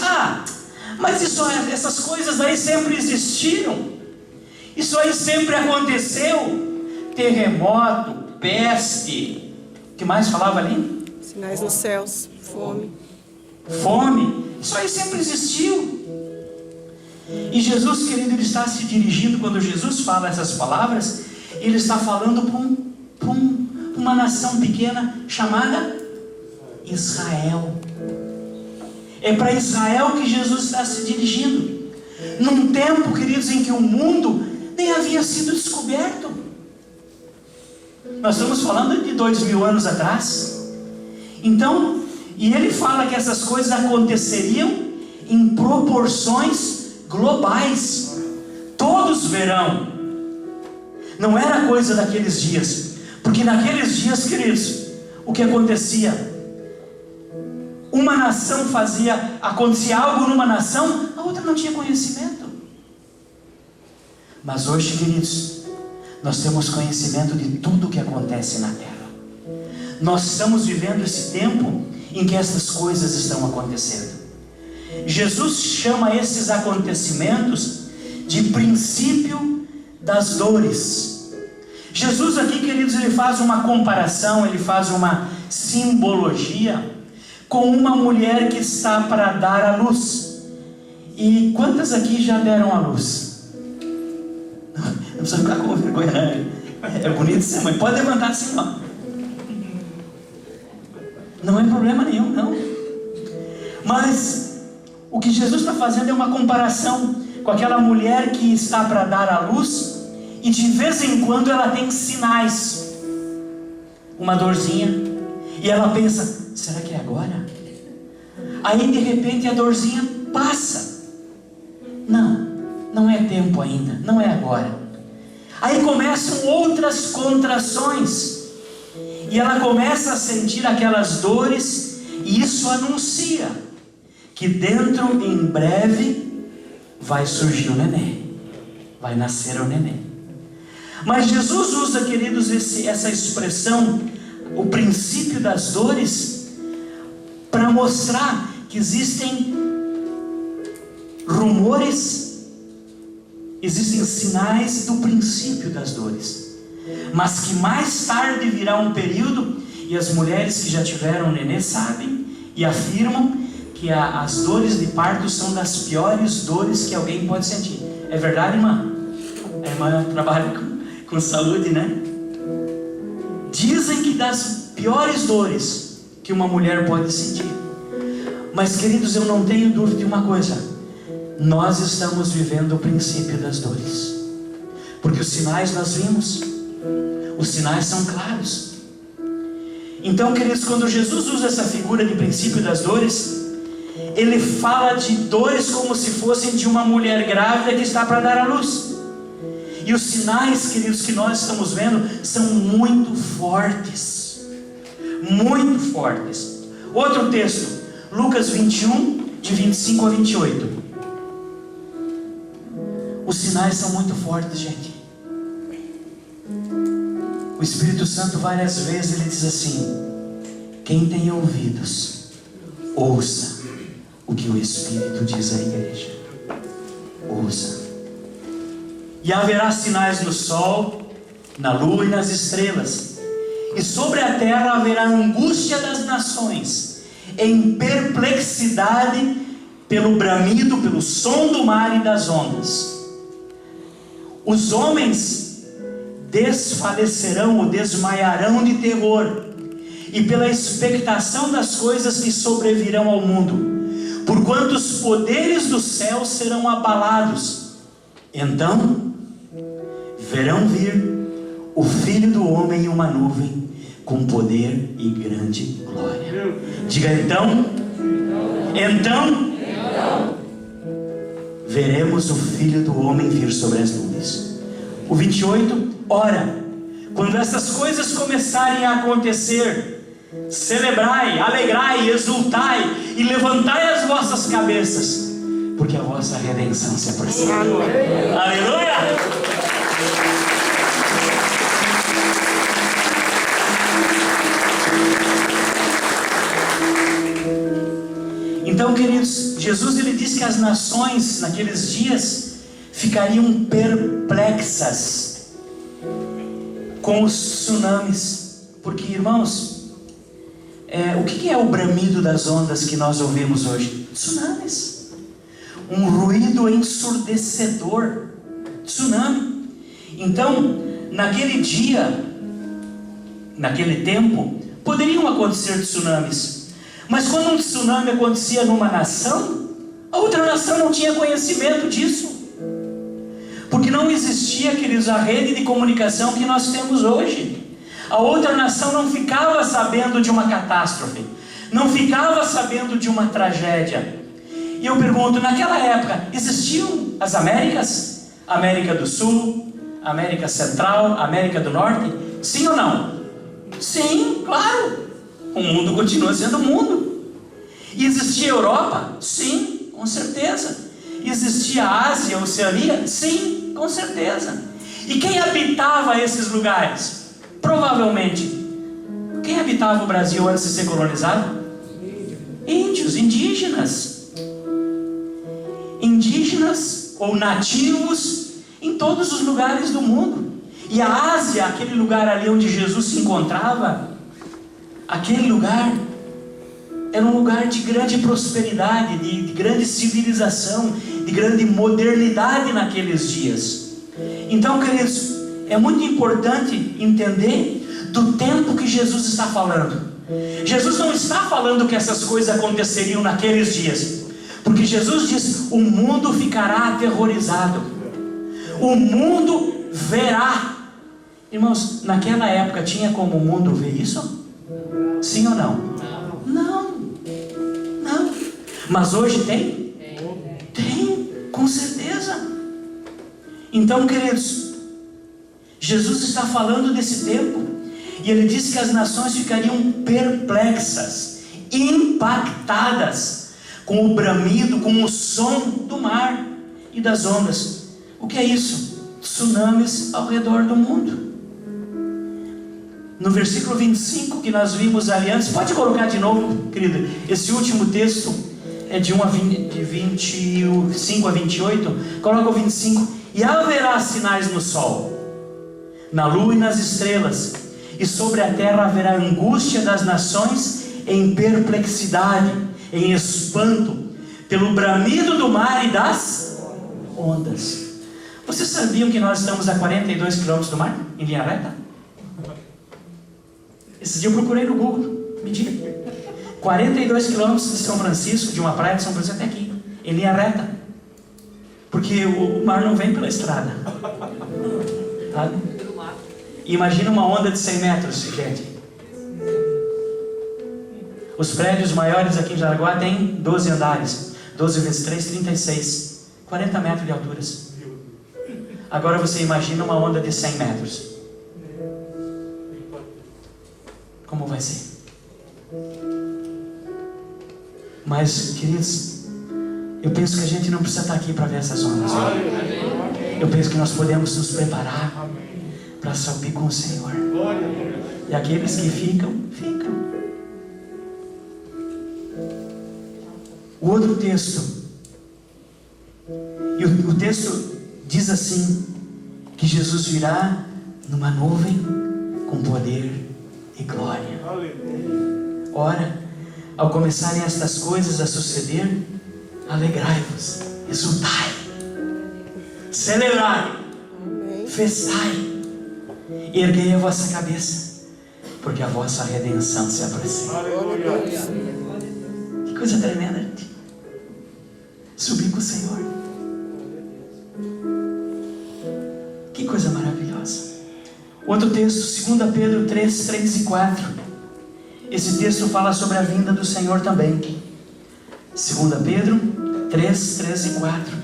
mas essas coisas aí sempre existiram, isso aí sempre aconteceu. Terremoto, peste, o que mais falava ali? Sinais nos céus, fome, isso aí sempre existiu. E Jesus, querido, ele está se dirigindo, quando Jesus fala essas palavras, ele está falando para uma nação pequena chamada Israel. É para Israel que Jesus está se dirigindo, num tempo, queridos, em que o mundo nem havia sido descoberto. Nós estamos falando de 2000 anos atrás. Então, e ele fala que essas coisas aconteceriam em proporções globais. todos verão. Não era coisa daqueles dias, porque naqueles dias, queridos, o que acontecia? Uma nação acontecia algo numa nação, a outra não tinha conhecimento. Mas hoje, queridos, nós temos conhecimento de tudo o que acontece na terra. Nós estamos vivendo esse tempo em que essas coisas estão acontecendo. Jesus chama esses acontecimentos de princípio das dores. Jesus aqui, queridos, ele faz uma comparação, ele faz uma simbologia com uma mulher que está para dar à luz. E quantas aqui já deram à luz? Não precisa ficar com vergonha, né? É bonito ser mãe. Pode levantar assim, ó. Não é problema nenhum, não. Mas o que Jesus está fazendo é uma comparação com aquela mulher que está para dar à luz e de vez em quando ela tem sinais, uma dorzinha, e ela pensa: será que é agora? Aí de repente a dorzinha passa. Não é tempo ainda, não é agora. Aí começam outras contrações, e ela começa a sentir aquelas dores, e isso anuncia que dentro, em breve, vai surgir o neném, vai nascer o neném. Mas Jesus usa, queridos, essa expressão, o princípio das dores, para mostrar que existem rumores, existem sinais do princípio das dores, mas que mais tarde virá um período, e as mulheres que já tiveram nenê sabem e afirmam que as dores de parto são das piores dores que alguém pode sentir. É verdade, irmã? A irmã trabalha com saúde, né? Dizem que das piores dores que uma mulher pode sentir. Mas, queridos, eu não tenho dúvida de uma coisa: nós estamos vivendo o princípio das dores, porque os sinais nós vimos, os sinais são claros. Então, queridos, quando Jesus usa essa figura de princípio das dores, ele fala de dores como se fossem de uma mulher grávida que está para dar à luz. E os sinais, queridos, que nós estamos vendo são muito fortes, muito fortes. Outro texto, Lucas 21, de 25 a 28. Os sinais são muito fortes, gente. O Espírito Santo várias vezes ele diz assim: quem tem ouvidos, ouça o que o Espírito diz à igreja. Ouça. E haverá sinais no sol, na lua e nas estrelas, e sobre a terra haverá angústia das nações, em perplexidade pelo bramido, pelo som do mar e das ondas. Os homens desfalecerão ou desmaiarão de terror, e pela expectação das coisas que sobrevirão ao mundo, porquanto os poderes do céu serão abalados. Então verão vir o Filho do Homem em uma nuvem, com poder e grande glória. Diga então, veremos o Filho do Homem vir sobre as nuvens. O 28, ora, quando essas coisas começarem a acontecer, celebrai, alegrai, exultai e levantai as vossas cabeças, porque a vossa redenção se aproxima. Aleluia! Então, queridos, Jesus ele diz que as nações naqueles dias ficariam perplexas com os tsunamis, porque, irmãos, o que é o bramido das ondas que nós ouvimos hoje? Tsunamis, um ruído ensurdecedor, tsunami. Então, naquele dia, naquele tempo, poderiam acontecer tsunamis, mas quando um tsunami acontecia numa nação, a outra nação não tinha conhecimento disso, porque não existia, queridos, a rede de comunicação que nós temos hoje. A outra nação não ficava sabendo de uma catástrofe, não ficava sabendo de uma tragédia. E eu pergunto, naquela época, existiam as Américas? América do Sul, América Central, América do Norte? Sim ou não? Sim, claro. O mundo continua sendo mundo. E existia Europa? Sim, com certeza. Existia Ásia, Oceania? Sim, com certeza. E quem habitava esses lugares? Provavelmente, quem habitava o Brasil antes de ser colonizado? Índios, indígenas. Indígenas ou nativos em todos os lugares do mundo. E a Ásia, aquele lugar ali onde Jesus se encontrava, aquele lugar era um lugar de grande prosperidade, de grande civilização, de grande modernidade naqueles dias. Então, queridos, é muito importante entender do tempo que Jesus está falando. Jesus não está falando que essas coisas aconteceriam naqueles dias, porque Jesus diz: o mundo ficará aterrorizado, o mundo verá. Irmãos, naquela época tinha como o mundo ver isso? Sim ou não? Não. Mas hoje tem? Tem, com certeza. Então, queridos, Jesus está falando desse tempo, e Ele disse que as nações ficariam perplexas, impactadas com o bramido, com o som do mar e das ondas. O que é isso? Tsunamis ao redor do mundo. No versículo 25 que nós vimos ali antes, pode colocar de novo, querido, esse último texto é de 25 a 28, coloca o 25. E haverá sinais no sol, na lua e nas estrelas, e sobre a terra haverá angústia das nações em perplexidade, em espanto, pelo bramido do mar e das ondas. Vocês sabiam que nós estamos a 42 quilômetros do mar, em linha reta? Esse dia eu procurei no Google, medi 42 quilômetros de São Francisco, de uma praia de São Francisco até aqui, em linha reta, porque o mar não vem pela estrada, sabe? Imagina uma onda de 100 metros, gente. Os prédios maiores aqui em Jaraguá têm 12 andares, 12 vezes 3, 36, 40 metros de alturas. Agora você imagina uma onda de 100 metros. Como vai ser? Mas, queridos, eu penso que a gente não precisa estar aqui para ver essas ondas. Eu penso que nós podemos nos preparar para subir com o Senhor. E aqueles que ficam, ficam. O outro texto, e o texto diz assim, que Jesus virá numa nuvem com poder e glória. Ora, ao começarem estas coisas a suceder, alegrai-vos, exultai, celebrai, festai, erguei a vossa cabeça, porque a vossa redenção se aproxima. Que coisa tremenda, gente. Subir com o Senhor. Que coisa maravilhosa. Outro texto, 2 Pedro 3, 3 e 4. Esse texto fala sobre a vinda do Senhor também. 2 Pedro 3, 3 e 4.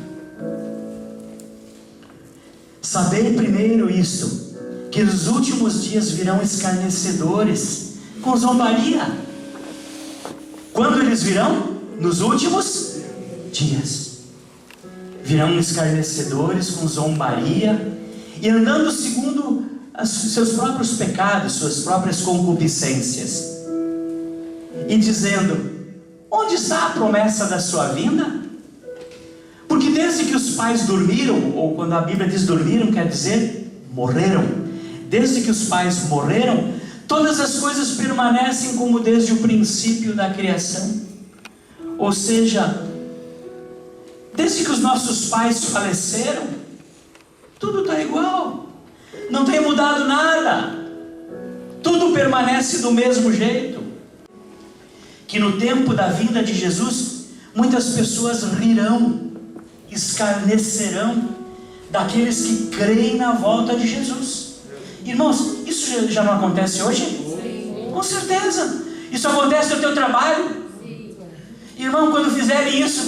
Sabei primeiro isto, que nos últimos dias virão escarnecedores com zombaria. Quando eles virão? Nos últimos dias. Virão escarnecedores com zombaria e andando segundo seus próprios pecados, suas próprias concupiscências, e dizendo: onde está a promessa da sua vinda? Porque desde que os pais dormiram, ou quando a Bíblia diz dormiram, quer dizer morreram. Desde que os pais morreram, todas as coisas permanecem como desde o princípio da criação. Ou seja, desde que os nossos pais faleceram, tudo está igual, não tem mudado nada, tudo permanece do mesmo jeito. Que no tempo da vinda de Jesus, muitas pessoas rirão, escarnecerão daqueles que creem na volta de Jesus. Irmãos, isso já não acontece hoje? Sim. Com certeza. Isso acontece no teu trabalho. Sim. Irmão, quando fizerem isso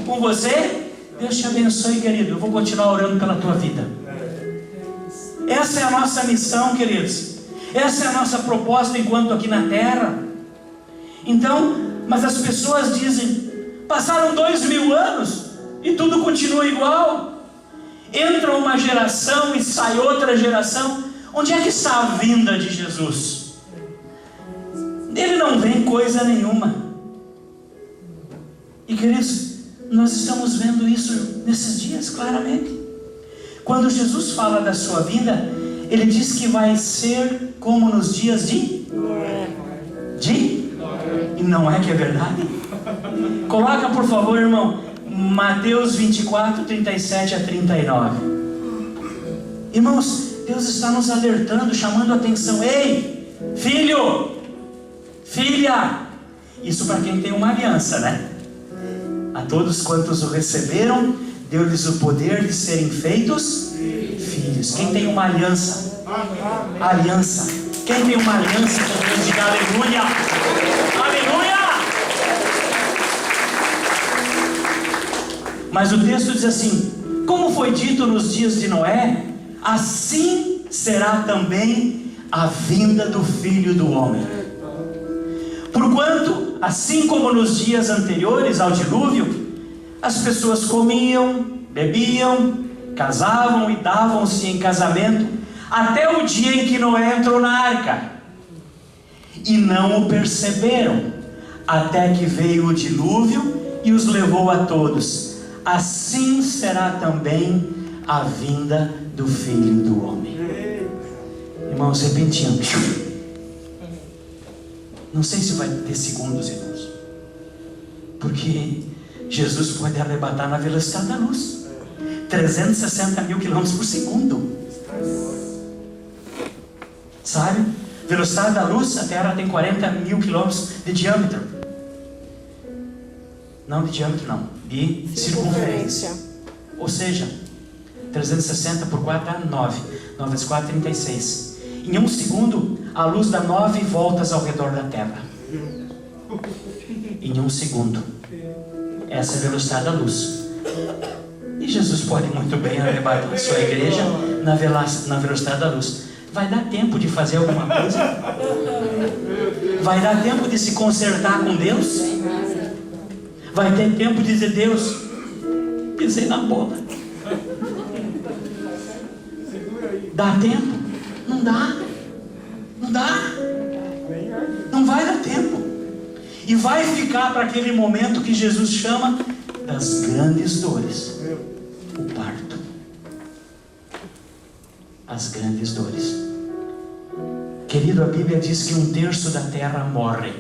com você, Deus te abençoe, querido. Eu vou continuar orando pela tua vida. Essa é a nossa missão, queridos. Essa é a nossa proposta enquanto aqui na terra. Então, mas as pessoas dizem, passaram 2000 anos e tudo continua igual. Entra uma geração e sai outra geração. Onde é que está a vinda de Jesus? Ele não vem coisa nenhuma. E queridos, nós estamos vendo isso nesses dias claramente. Quando Jesus fala da sua vinda, Ele diz que vai ser como nos dias de? E não é que é verdade? Coloca por favor, irmão, Mateus 24, 37 a 39. Irmãos, Deus está nos alertando, chamando a atenção. Ei, filho, filha. Isso para quem tem uma aliança, né? A todos quantos o receberam, deu-lhes o poder de serem feitos filhos. Quem tem uma aliança? Aliança. Quem tem uma aliança com Deus, diga aleluia. Aleluia. Mas o texto diz assim: como foi dito nos dias de Noé, assim será também a vinda do Filho do Homem. Porquanto, assim como nos dias anteriores ao dilúvio, as pessoas comiam, bebiam, casavam e davam-se em casamento, até o dia em que Noé entrou na arca, e não o perceberam, até que veio o dilúvio e os levou a todos. Assim será também a vinda do Filho do Homem. Irmãos, repetindo. Não sei se vai ter segundos, irmãos, porque Jesus pode arrebatar na velocidade da luz, 360 mil quilômetros por segundo. Sabe? Velocidade da luz, a Terra tem 40 mil quilômetros de diâmetro. Não de diâmetro, não, de circunferência. Ou seja, 360 por 4 dá 9. 9 vezes 4, 36. Em um segundo, a luz dá 9 voltas ao redor da Terra. Em um segundo. Essa é a velocidade da luz. E Jesus pode muito bem arrebatar a sua igreja na velocidade da luz. Vai dar tempo de fazer alguma coisa? Vai dar tempo de se consertar com Deus? Vai ter tempo de dizer: Deus, pisei na bola. Dá tempo? Não dá. Não dá. Não vai dar tempo. E vai ficar para aquele momento que Jesus chama das grandes dores. O parto. As grandes dores. Querido, a Bíblia diz que 1/3 da terra morre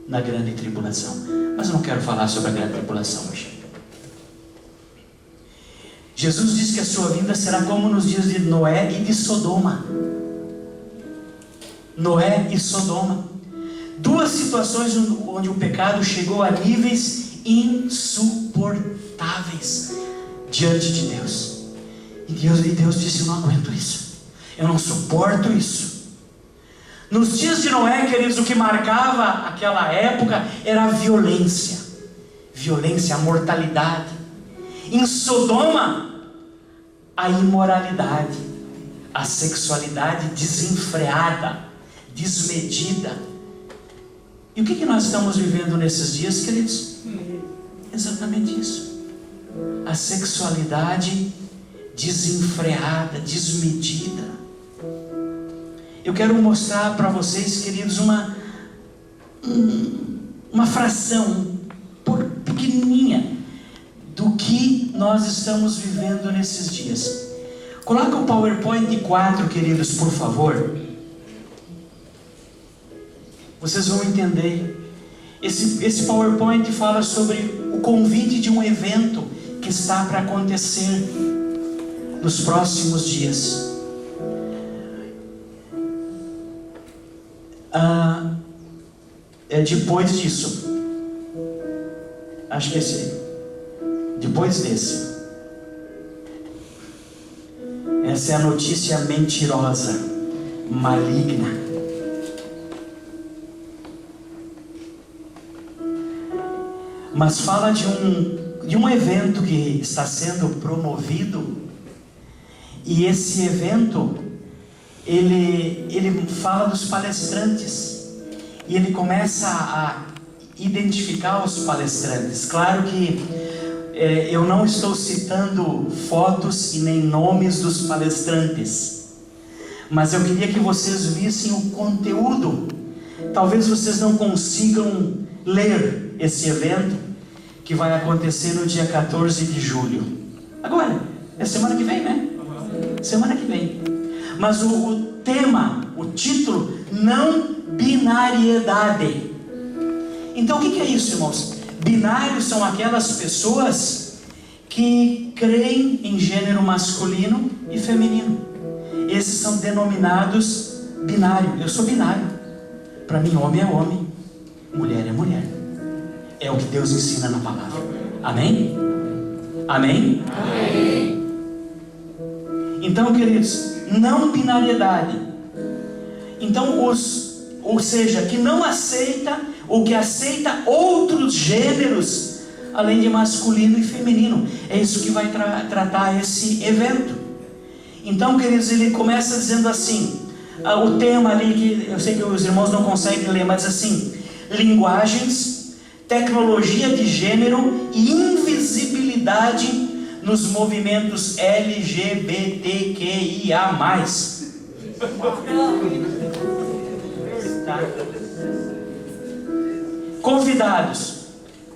na grande tribulação. Mas eu não quero falar sobre a grande tribulação hoje. Jesus diz que a sua vinda será como nos dias de Noé e de Sodoma. Noé e Sodoma. Duas situações onde o pecado chegou a níveis insuportáveis diante de Deus. E Deus disse: eu não aguento isso. Eu não suporto isso. Nos dias de Noé, queridos, o que marcava aquela época era a violência. Violência, a mortalidade. Em Sodoma, a imoralidade, a sexualidade desenfreada, desmedida. E o que nós estamos vivendo nesses dias, queridos? Exatamente isso. A sexualidade desenfreada, desmedida. Eu quero mostrar para vocês, queridos, uma fração pequenininha do que nós estamos vivendo nesses dias. Coloca o PowerPoint 4, queridos, por favor. Vocês vão entender. Esse PowerPoint fala sobre o convite de um evento que está para acontecer nos próximos dias. É depois disso. Acho que depois desse. Essa é a notícia mentirosa, maligna. Mas fala de de um evento que está sendo promovido, e esse evento, ele fala dos palestrantes, e ele começa a identificar os palestrantes. Claro que eu não estou citando fotos e nem nomes dos palestrantes, mas eu queria que vocês vissem o conteúdo. Talvez vocês não consigam ler esse evento, que vai acontecer no dia 14 de julho. Agora, é semana que vem, né? Semana que vem. Mas o tema, o título, não binariedade. Então o que é isso, irmãos? Binários são aquelas pessoas que creem em gênero masculino e feminino. Esses são denominados binário. Eu sou binário. Para mim, homem é homem, mulher é mulher. É o que Deus ensina na palavra. Amém? Amém? Amém. Então, queridos, não binariedade. Então, ou seja, que não aceita ou que aceita outros gêneros além de masculino e feminino. É isso que vai tratar esse evento. Então, queridos, ele começa dizendo assim, o tema ali, que eu sei que os irmãos não conseguem ler, mas assim, linguagens, tecnologia de gênero e invisibilidade nos movimentos LGBTQIA+. Tá? Convidados.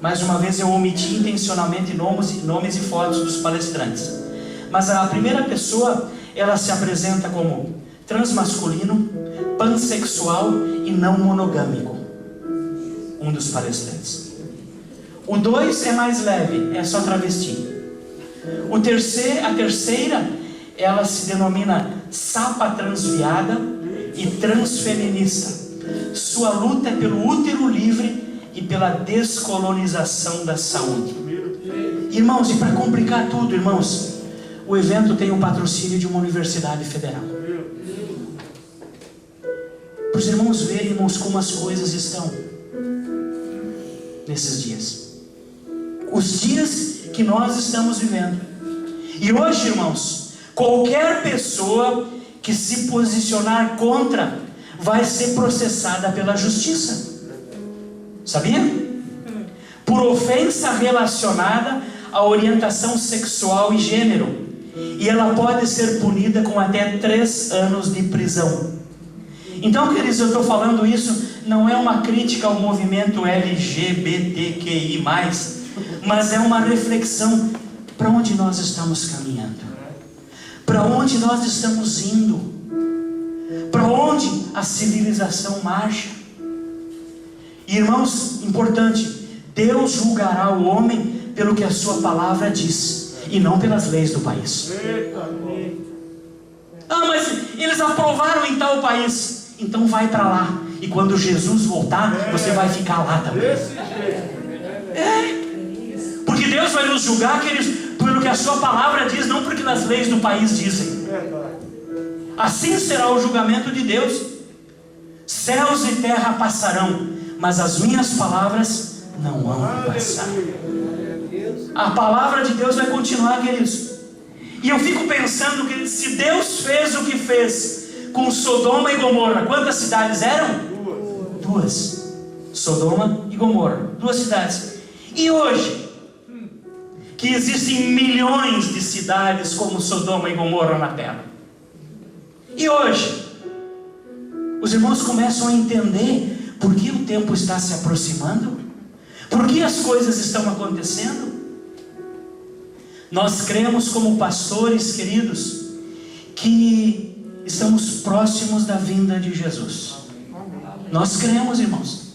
Mais uma vez eu omiti intencionalmente nomes e fotos dos palestrantes. Mas a primeira pessoa, ela se apresenta como transmasculino, pansexual e não monogâmico. Um dos palestrantes. O 2 é mais leve, é só travesti. A terceira, ela se denomina sapa transviada e transfeminista. Sua luta é pelo útero livre e pela descolonização da saúde. Irmãos, e para complicar tudo, irmãos, o evento tem o patrocínio de uma universidade federal. Para os irmãos verem, irmãos, como as coisas estão nesses dias. Os dias que nós estamos vivendo. E hoje, irmãos, qualquer pessoa que se posicionar contra vai ser processada pela justiça. Sabia? Por ofensa relacionada à orientação sexual e gênero. E ela pode ser punida com até 3 anos de prisão. Então, queridos, eu estou falando isso, não é uma crítica ao movimento LGBTQI+, mas é uma reflexão para onde nós estamos caminhando, para onde nós estamos indo, para onde a civilização marcha. E, irmãos, importante, Deus julgará o homem pelo que a sua palavra diz, e não pelas leis do país. Ah, mas eles aprovaram em tal país. Então vai para lá, e quando Jesus voltar, você vai ficar lá também. Porque Deus vai nos julgar, queridos, pelo que a sua palavra diz, não porque as leis do país dizem. Assim será o julgamento de Deus. Céus e terra passarão, mas as minhas palavras não vão passar. A palavra de Deus vai continuar, queridos. E eu fico pensando que se Deus fez o que fez com Sodoma e Gomorra, quantas cidades eram? 2. Sodoma e Gomorra, 2 cidades. E hoje, que existem milhões de cidades como Sodoma e Gomorra na terra. E hoje, os irmãos começam a entender por que o tempo está se aproximando, por que as coisas estão acontecendo. Nós cremos como pastores, queridos, que estamos próximos da vinda de Jesus. Nós cremos, irmãos.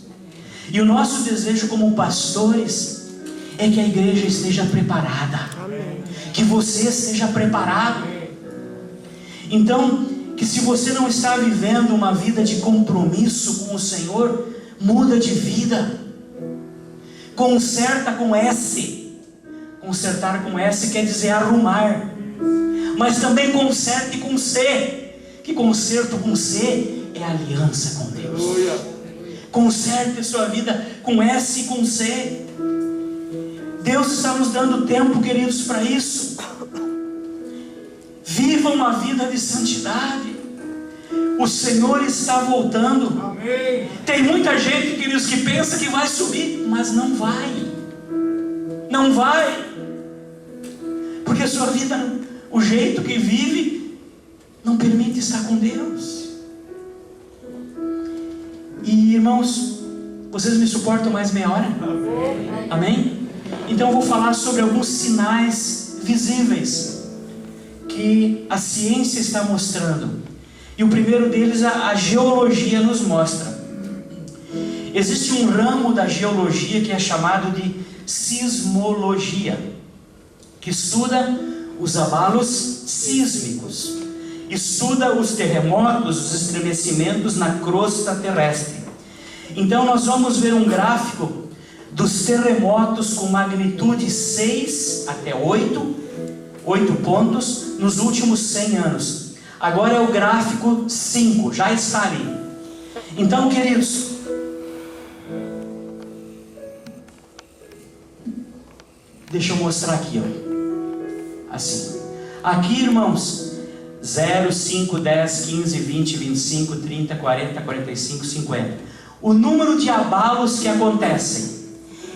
E o nosso desejo como pastores é que a igreja esteja preparada. Que você esteja preparado. Então, que se você não está vivendo uma vida de compromisso com o Senhor, muda de vida. Conserta com S. Consertar com S quer dizer arrumar. Mas também conserte com C. Que conserto com C é aliança com Deus. Conserte sua vida com S e com C. Deus está nos dando tempo, queridos, para isso. Viva uma vida de santidade. O Senhor está voltando. Amém. Tem muita gente, queridos, que pensa que vai subir, mas não vai. Não vai. Porque a sua vida, o jeito que vive, não permite estar com Deus. E irmãos, vocês me suportam mais meia hora? Amém? Então eu vou falar sobre alguns sinais visíveis que a ciência está mostrando. E o primeiro deles a geologia nos mostra. Existe um ramo da geologia que é chamado de sismologia, que estuda os abalos sísmicos, estuda os terremotos, os estremecimentos na crosta terrestre. Então nós vamos ver um gráfico dos terremotos com magnitude 6 até 8 pontos nos últimos 100 anos. Agora é o gráfico 5, já está ali. Então, queridos, deixa eu mostrar aqui, ó. Assim. Aqui, irmãos, 0, 5, 10, 15, 20, 25, 30, 40, 45, 50. O número de abalos que acontecem.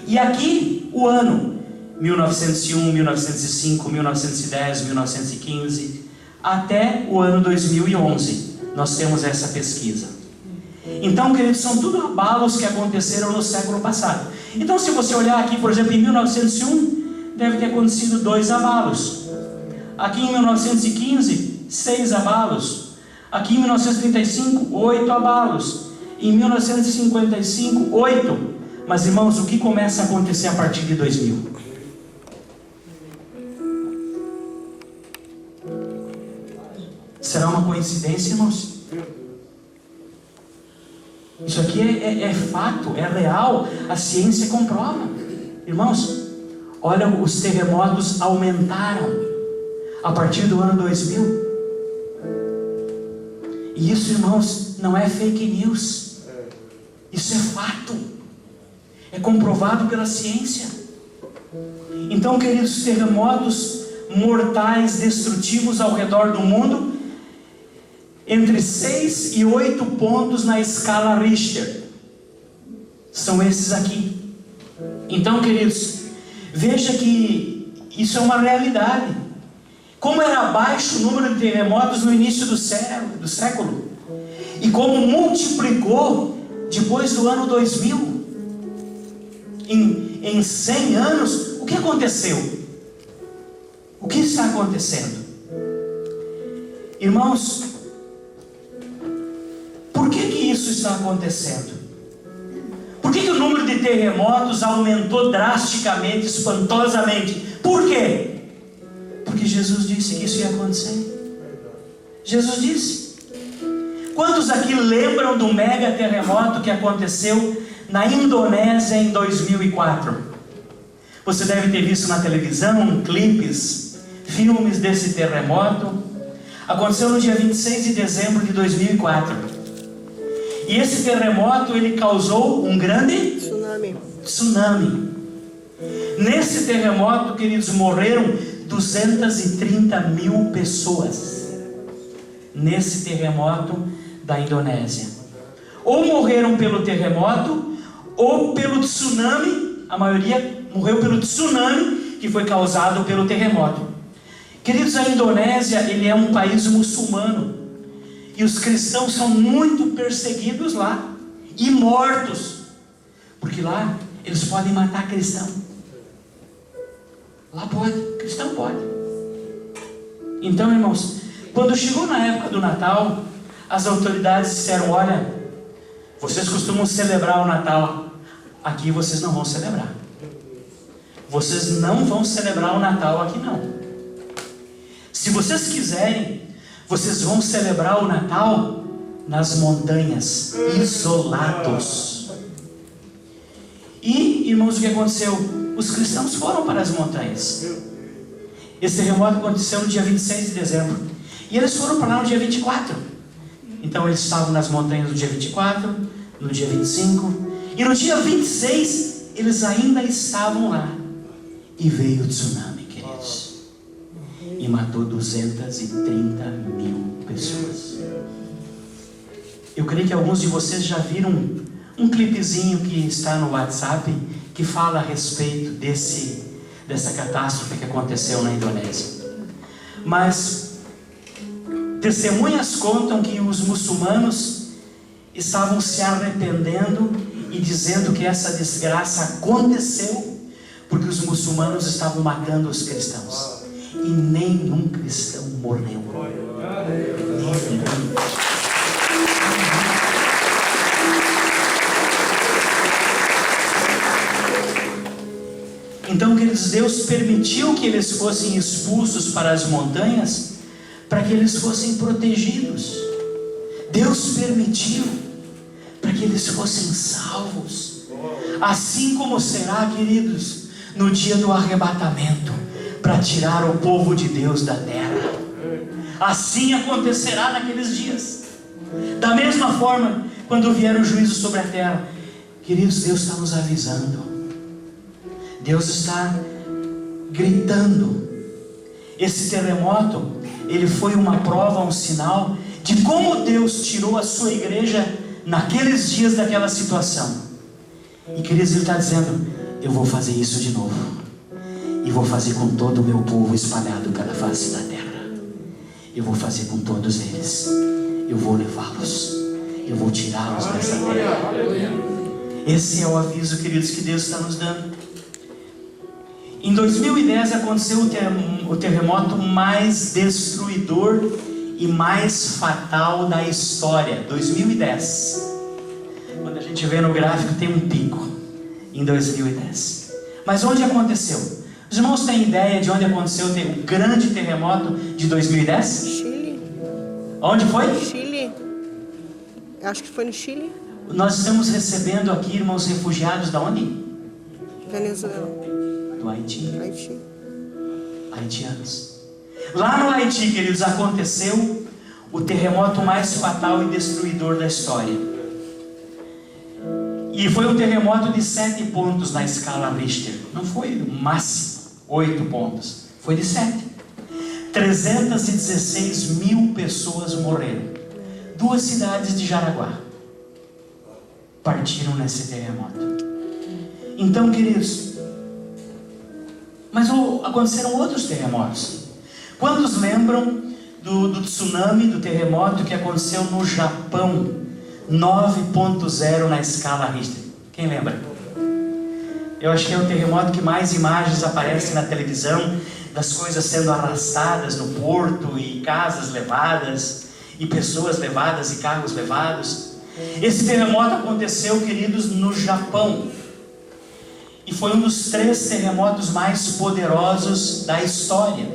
E aqui o ano: 1901, 1905, 1910, 1915, até o ano 2011. Nós temos essa pesquisa. Então, queridos, são tudo abalos que aconteceram no século passado. Então, se você olhar aqui, por exemplo, em 1901, deve ter acontecido 2 abalos. Aqui em 1915, 6 abalos. Aqui em 1935, 8 abalos. Em 1955, 8. Mas, irmãos, o que começa a acontecer a partir de 2000? Será uma coincidência, irmãos? Isso aqui é fato, é real. A ciência comprova. Irmãos, olha, os terremotos aumentaram a partir do ano 2000. E isso, irmãos, não é fake news. Isso é fato. É comprovado pela ciência. Então, queridos, terremotos mortais, destrutivos ao redor do mundo, entre 6 e 8 pontos na escala Richter. São esses aqui. Então, queridos, veja que isso é uma realidade. Como era baixo o número de terremotos no início do século, e como multiplicou depois do ano 2000. Em 100 anos, o que aconteceu? O que está acontecendo? Irmãos, por que isso está acontecendo? Por que o número de terremotos aumentou drasticamente, espantosamente? Por quê? Porque Jesus disse que isso ia acontecer. Jesus disse. Quantos aqui lembram do mega terremoto que aconteceu na Indonésia em 2004? Você deve ter visto na televisão, clipes, filmes desse terremoto. Aconteceu no dia 26 de dezembro de 2004. E esse terremoto, ele causou um grande tsunami. Nesse terremoto, queridos, morreram 230 mil pessoas. Nesse terremoto da Indonésia. Ou morreram pelo terremoto, ou pelo tsunami. A maioria morreu pelo tsunami que foi causado pelo terremoto. Queridos, a Indonésia, ele é um país muçulmano. E os cristãos são muito perseguidos lá. E mortos. Porque lá eles podem matar cristão. Lá pode, cristão pode. Então, irmãos, quando chegou na época do Natal, as autoridades disseram: olha, vocês costumam celebrar o Natal, aqui vocês não vão celebrar. Vocês não vão celebrar o Natal aqui não. Se vocês quiserem, vocês vão celebrar o Natal nas montanhas, isolados. E, irmãos, o que aconteceu? Os cristãos foram para as montanhas. Esse terremoto aconteceu no dia 26 de dezembro. E eles foram para lá no dia 24. Então eles estavam nas montanhas no dia 24, no dia 25. E no dia 26, eles ainda estavam lá. E veio o tsunami, queridos, e matou 230 mil pessoas. Eu creio que alguns de vocês já viram um clipezinho que está no WhatsApp, que fala a respeito dessa catástrofe que aconteceu na Indonésia. Mas testemunhas contam que os muçulmanos estavam se arrependendo e dizendo que essa desgraça aconteceu porque os muçulmanos estavam matando os cristãos. E nenhum cristão morreu. Então, queridos, Deus permitiu que eles fossem expulsos para as montanhas, para que eles fossem protegidos. Deus permitiu para que eles fossem salvos. Assim como será, queridos, no dia do arrebatamento, para tirar o povo de Deus da terra. Assim acontecerá naqueles dias. Da mesma forma, quando vier o juízo sobre a terra, queridos, Deus está nos avisando. Deus está gritando. Esse terremoto, ele foi uma prova, um sinal de como Deus tirou a sua igreja naqueles dias daquela situação. E queridos, ele está dizendo: eu vou fazer isso de novo, e vou fazer com todo o meu povo espalhado pela face da terra. Eu vou fazer com todos eles. Eu vou levá-los, eu vou tirá-los dessa terra. Esse é o aviso, queridos, que Deus está nos dando. Em 2010 aconteceu o terremoto mais destruidor e mais fatal da história. 2010. Quando a gente vê no gráfico, tem um pico em 2010. Mas onde aconteceu? Os irmãos têm ideia de onde aconteceu o grande terremoto de 2010? Chile. Onde foi? Chile. Acho que foi no Chile. Nós estamos recebendo aqui, irmãos, refugiados da onde? Venezuela. Do Haiti. Haiti. Haitianos. Lá no Haiti, queridos, aconteceu o terremoto mais fatal e destruidor da história. E foi um terremoto de 7 pontos na escala Richter. Não foi o máximo 8 pontos. Foi de 7. 316 mil pessoas morreram. 2 cidades de Jaraguá partiram nesse terremoto. Então, queridos, mas aconteceram outros terremotos. Quantos lembram do tsunami, do terremoto que aconteceu no Japão? 9.0 na escala Richter. Quem lembra? Eu acho que é o terremoto que mais imagens aparecem na televisão, das coisas sendo arrastadas no porto, e casas levadas, e pessoas levadas, e carros levados. Esse terremoto aconteceu, queridos, no Japão. E foi um dos 3 terremotos mais poderosos da história.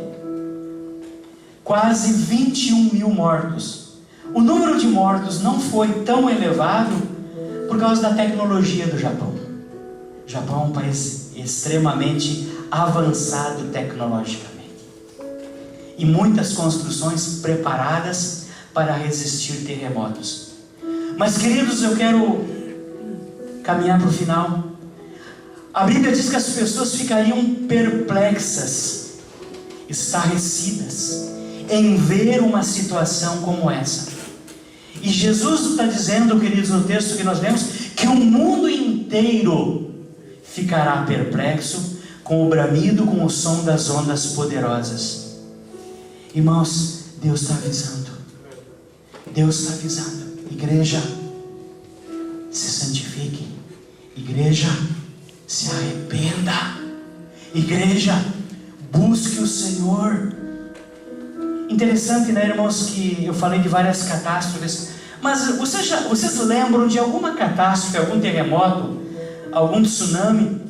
Quase 21 mil mortos. O número de mortos não foi tão elevado por causa da tecnologia do Japão. O Japão é um país extremamente avançado tecnologicamente. E muitas construções preparadas para resistir terremotos. Mas, queridos, eu quero caminhar para o final. A Bíblia diz que as pessoas ficariam perplexas, estarrecidas, em ver uma situação como essa. E Jesus está dizendo, queridos, no texto que nós lemos, que o mundo inteiro ficará perplexo com o bramido, com o som das ondas poderosas. Irmãos, Deus está avisando. Deus está avisando. Igreja, se santifique. Igreja, se arrependa. Igreja, busque o Senhor. Interessante, né, irmãos, que eu falei de várias catástrofes, mas vocês lembram de alguma catástrofe, algum terremoto, algum tsunami,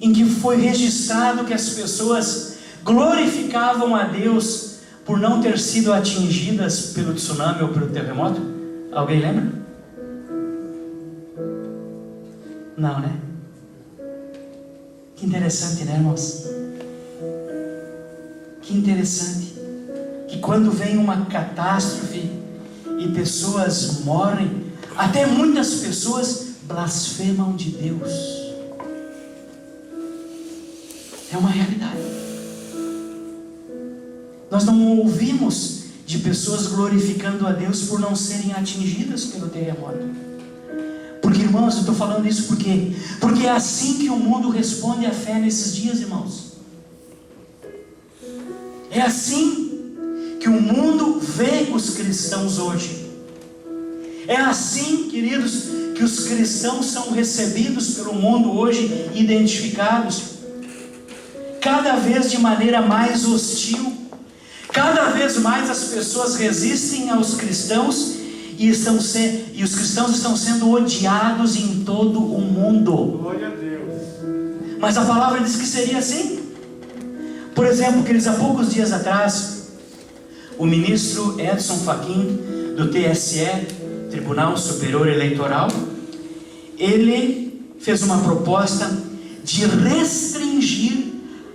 em que foi registrado que as pessoas glorificavam a Deus por não ter sido atingidas pelo tsunami ou pelo terremoto? Alguém lembra? Não, né? Que interessante, né, irmãos? Que interessante que quando vem uma catástrofe e pessoas morrem, até muitas pessoas blasfemam de Deus. É uma realidade. Nós não ouvimos de pessoas glorificando a Deus por não serem atingidas pelo terremoto. Porque, irmãos, eu estou falando isso porque é assim que o mundo responde à fé nesses dias, irmãos. É assim que o mundo vê os cristãos hoje. É assim, queridos, que os cristãos são recebidos pelo mundo hoje, identificados, cada vez de maneira mais hostil. Cada vez mais as pessoas resistem aos cristãos e os cristãos estão sendo odiados em todo o mundo. Glória a Deus. Mas a palavra diz que seria assim. Por exemplo, queridos, há poucos dias atrás, o ministro Edson Fachin, do TSE, Tribunal Superior Eleitoral, ele fez uma proposta de restringir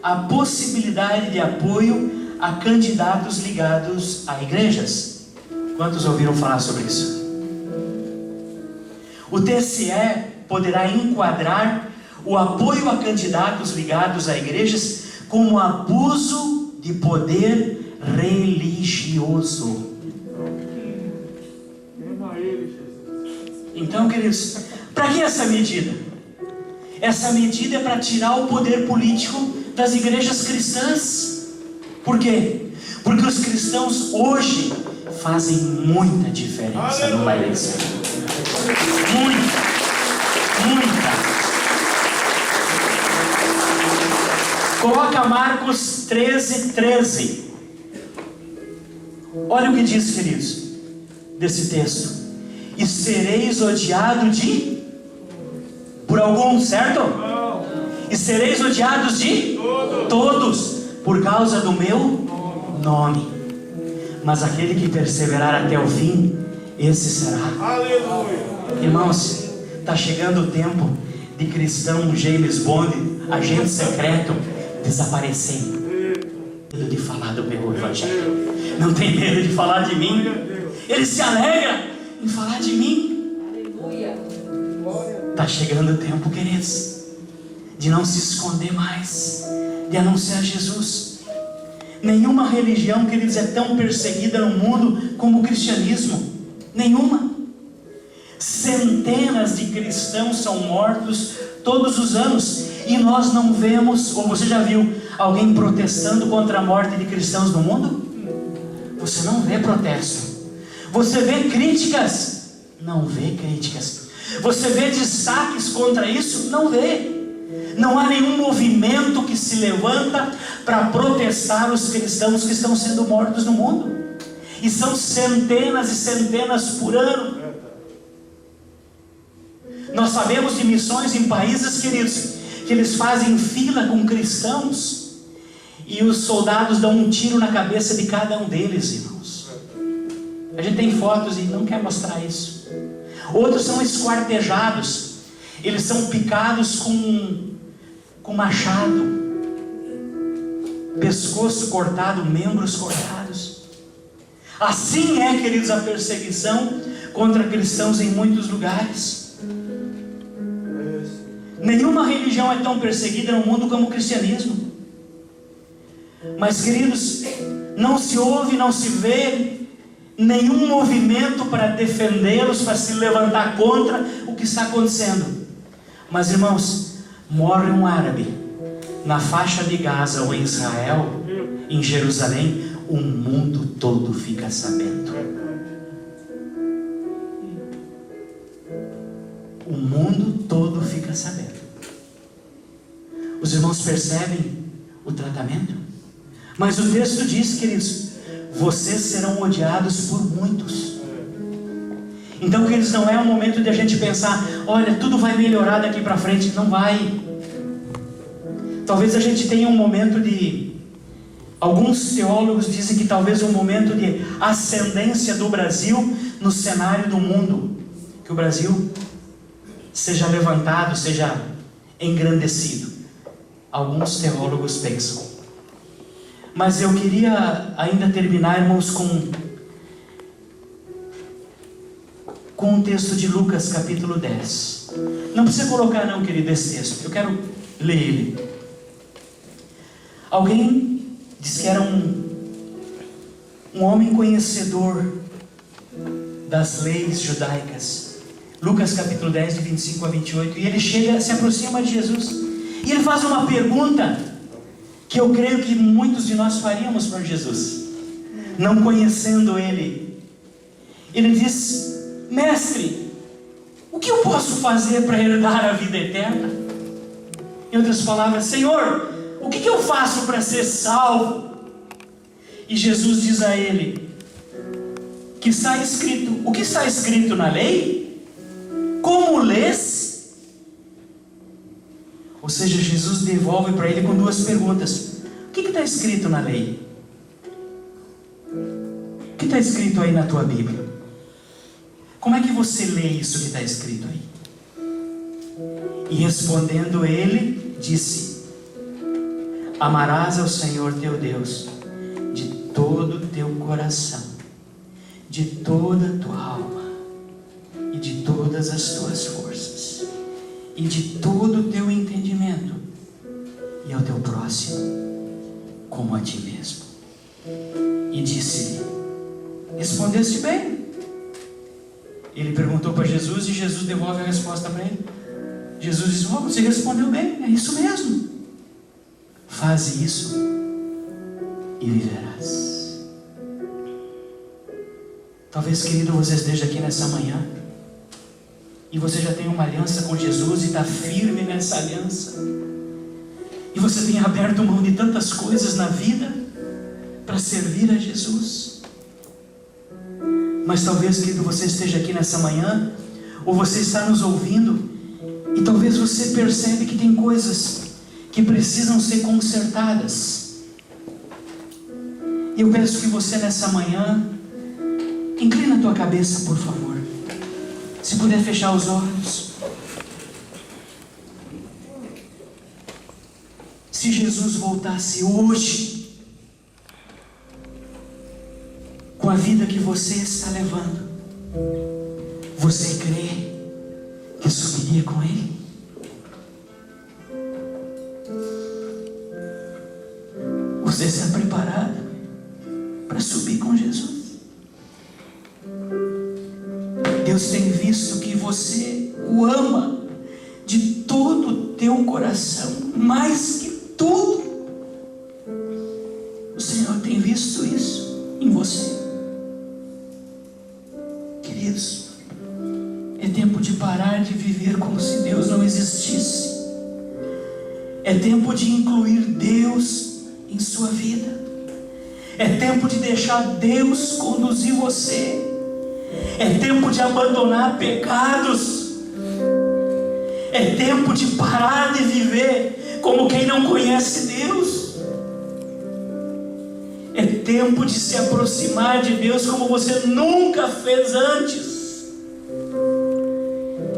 a possibilidade de apoio a candidatos ligados a igrejas. Quantos ouviram falar sobre isso? O TSE poderá enquadrar o apoio a candidatos ligados a igrejas como abuso de poder religioso. Então, queridos, para que essa medida? Essa medida é para tirar o poder político das igrejas cristãs. Por quê? Porque os cristãos hoje fazem muita diferença no país. Muita. Coloca Marcos 13:13. Olha o que diz, queridos, desse texto. E sereis odiados por alguns, certo? E sereis odiados de todos, por causa do meu nome. Mas aquele que perseverar até o fim, esse será. Aleluia. Irmãos, está chegando o tempo de cristão James Bond, agente secreto, desaparecendo. Medo de falar do meu evangelho. Não tem medo de falar de mim. Ele se alegra em falar de mim. Aleluia. Está chegando o tempo, queridos, de não se esconder mais, de anunciar Jesus. Nenhuma religião, queridos, é tão perseguida no mundo como o cristianismo. Nenhuma. Centenas de cristãos são mortos todos os anos e nós não vemos, ou você já viu alguém protestando contra a morte de cristãos no mundo? Você não vê protesto. Você vê críticas? Não vê críticas. Você vê destaques contra isso? Não vê. Não há nenhum movimento que se levanta para protestar os cristãos que estão sendo mortos no mundo. E são centenas e centenas por ano. Nós sabemos de missões em países, queridos, que eles fazem fila com cristãos e os soldados dão um tiro na cabeça de cada um deles, irmãos. A gente tem fotos e não quer mostrar isso. Outros são esquartejados. Eles são picados com machado, pescoço cortado, membros cortados. Assim é, queridos, a perseguição contra cristãos em muitos lugares. Nenhuma religião é tão perseguida no mundo como o cristianismo. Mas, queridos, não se ouve, não se vê nenhum movimento para defendê-los, para se levantar contra o que está acontecendo. Mas, irmãos, morre um árabe na faixa de Gaza ou em Israel, em Jerusalém, o mundo todo fica sabendo. O mundo todo fica sabendo. Os irmãos percebem o tratamento? Mas o texto diz, queridos, vocês serão odiados por muitos. Então, queridos, não é o momento de a gente pensar, olha, tudo vai melhorar daqui para frente. Não vai. Talvez a gente tenha um momento de... Alguns teólogos dizem que talvez um momento de ascendência do Brasil no cenário do mundo. Que o Brasil seja levantado, seja engrandecido. Alguns teólogos pensam. Mas eu queria ainda terminar, irmãos, com o texto de Lucas capítulo 10. Não precisa colocar não, querido, esse texto. Eu quero ler ele. Alguém disse que era um homem conhecedor das leis judaicas. Lucas capítulo 10, de 25 a 28. E ele se aproxima de Jesus. E ele faz uma pergunta que eu creio que muitos de nós faríamos para Jesus, não conhecendo Ele. Ele diz: Mestre, o que eu posso fazer para herdar a vida eterna? Em outras palavras, Senhor, o que eu faço para ser salvo? E Jesus diz a ele: que está escrito. O que está escrito na lei? Como lês? Ou seja, Jesus devolve para ele com duas perguntas. O que está escrito na lei? O que está escrito aí na tua Bíblia? Como é que você lê isso que está escrito aí? E respondendo ele, disse: amarás ao Senhor teu Deus de todo o teu coração, de toda a tua alma, e de todas as tuas forças, e de todo o teu entendimento, e ao teu próximo como a ti mesmo. E disse-lhe: respondeste bem. Ele perguntou para Jesus, e Jesus devolve a resposta para ele. Jesus diz: você respondeu bem, é isso mesmo. Faze isso e viverás. Talvez, querido, você esteja aqui nessa manhã e você já tem uma aliança com Jesus e está firme nessa aliança, e você tem aberto mão de tantas coisas na vida para servir a Jesus. Mas talvez, querido, você esteja aqui nessa manhã, ou você está nos ouvindo, e talvez você percebe que tem coisas que precisam ser consertadas. E eu peço que você nessa manhã, inclina a tua cabeça, por favor. Se puder fechar os olhos. Se Jesus voltasse hoje, com a vida que você está levando, você crê que subiria com Ele? Você está preparado para subir com Jesus? Deus tem visto que você o ama de todo o teu coração, mais que tudo. O Senhor tem visto isso em você. Queridos, é tempo de parar de viver como se Deus não existisse. É tempo de incluir Deus em sua vida. É tempo de deixar Deus conduzir você. É tempo de abandonar pecados. É tempo de parar de viver como quem não conhece Deus. É tempo de se aproximar de Deus como você nunca fez antes.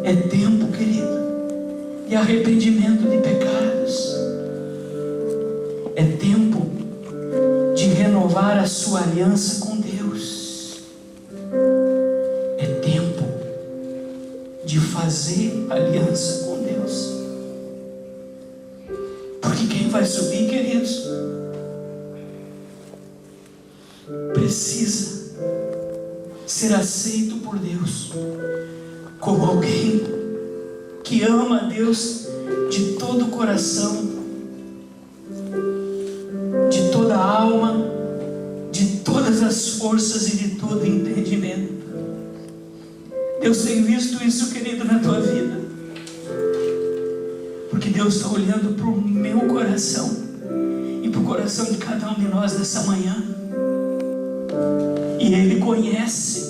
É tempo, querido, de arrependimento de pecados. É tempo de renovar a sua aliança com Deus. É tempo de fazer aliança com Deus. Porque quem vai subir, queridos, precisa ser aceito por Deus como alguém que ama a Deus de todo o coração, de toda a alma, de todas as forças e de todo o entendimento. Deus tem visto isso, querido, na tua vida, porque Deus está olhando para o meu coração e para o coração de cada um de nós nessa manhã, e Ele conhece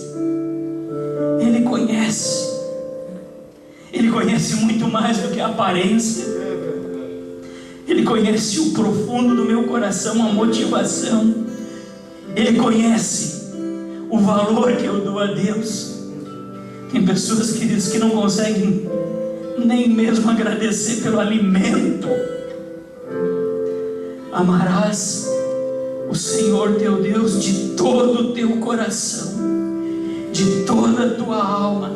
muito mais do que a aparência. Ele conhece o profundo do meu coração, a motivação. Ele conhece o valor que eu dou a Deus. Tem pessoas, queridos, que não conseguem nem mesmo agradecer pelo alimento. Amarás o Senhor teu Deus de todo o teu coração, de toda a tua alma,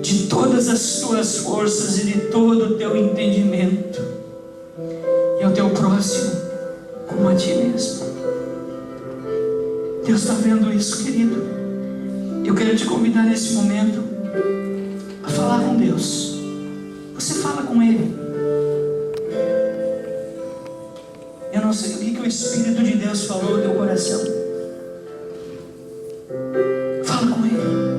de todas as tuas forças e de todo o teu entendimento, e ao teu próximo a Ti mesmo. Deus está vendo isso, querido. Eu quero te convidar nesse momento a falar com Deus. Você fala com Ele. Eu não sei o que o Espírito de Deus falou no teu coração. Fala com Ele.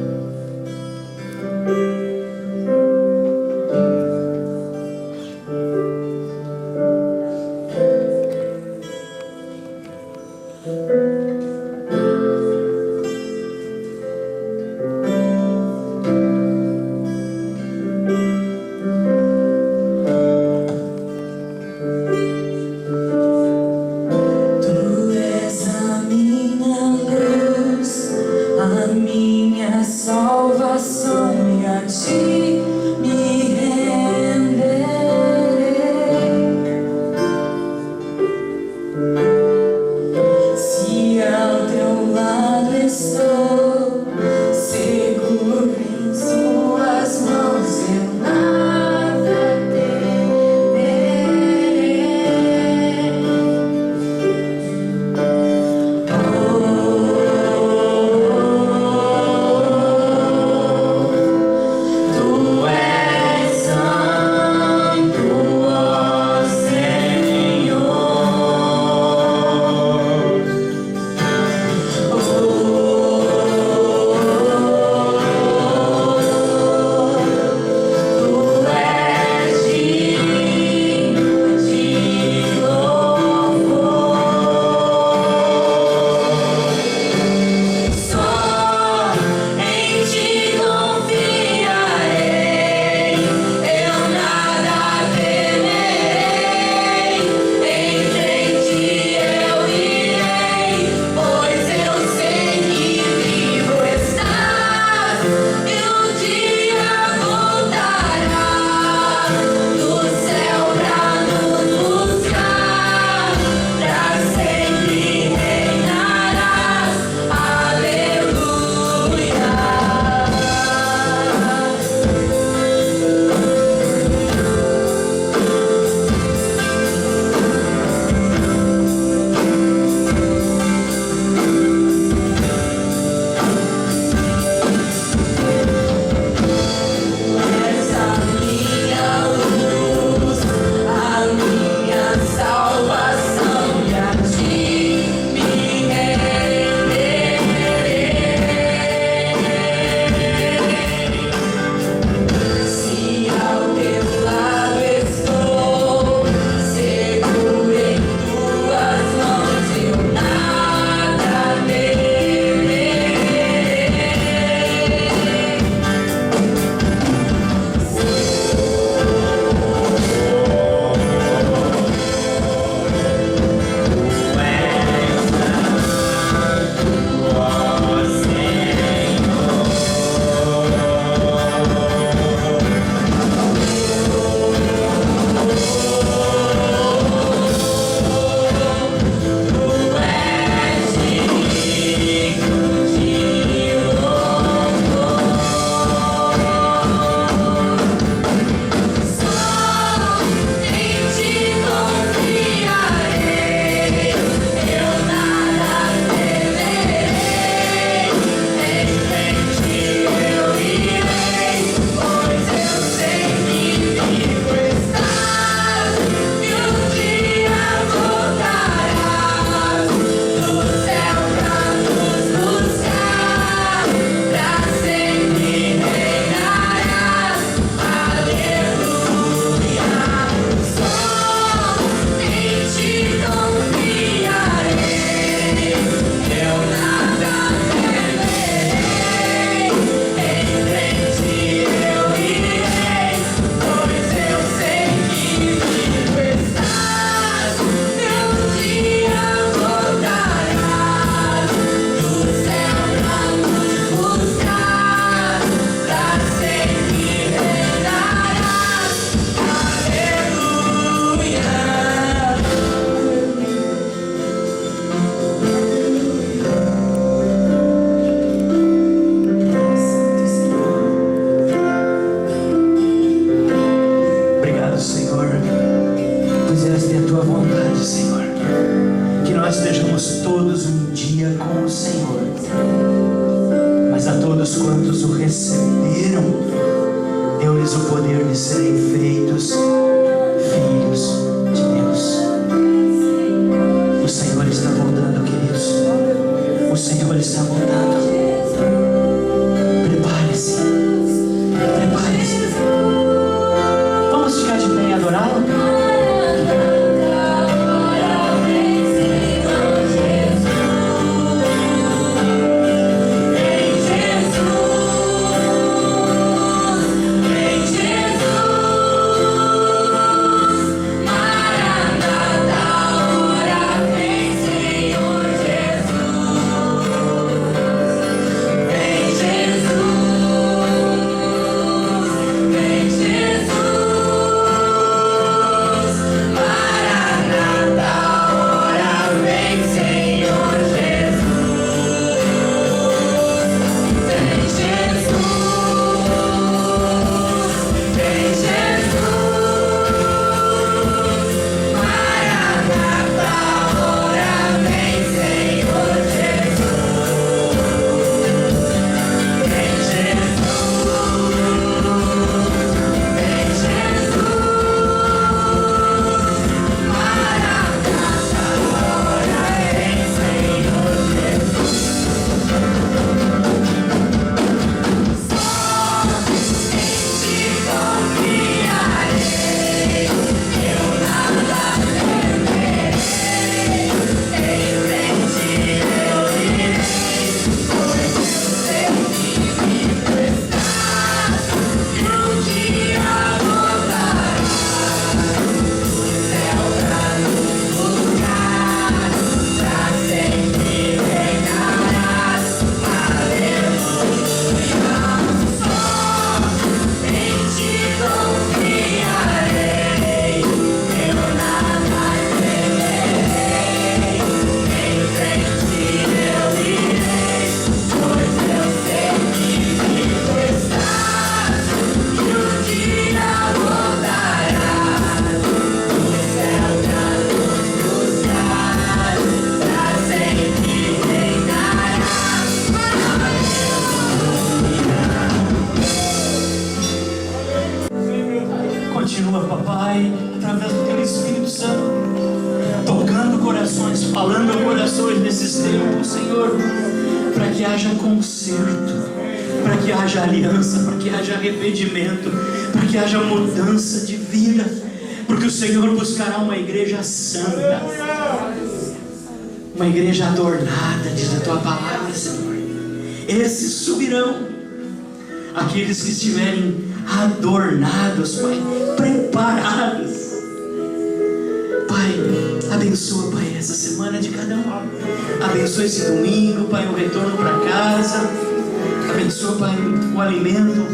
nós estejamos todos um dia com o Senhor. Mas a todos quantos o receberam, deu-lhes o poder de serem feitos filhos de Deus. O Senhor está voltando, queridos. O Senhor está voltando. Prepare-se. Prepare-se. Vamos ficar de pé e adorá-lo? Papai, através do Teu Espírito Santo, tocando corações, falando a corações nesses tempos, Senhor, para que haja conserto, para que haja aliança, para que haja arrependimento, para que haja mudança de vida, porque o Senhor buscará uma igreja santa, uma igreja adornada, diz a Tua palavra, Senhor. Esses subirão, aqueles que estiverem adornados, Pai, preparados. Pai, abençoa, Pai, essa semana de cada um. Abençoa esse domingo, Pai, o retorno para casa. Abençoa, Pai, o alimento,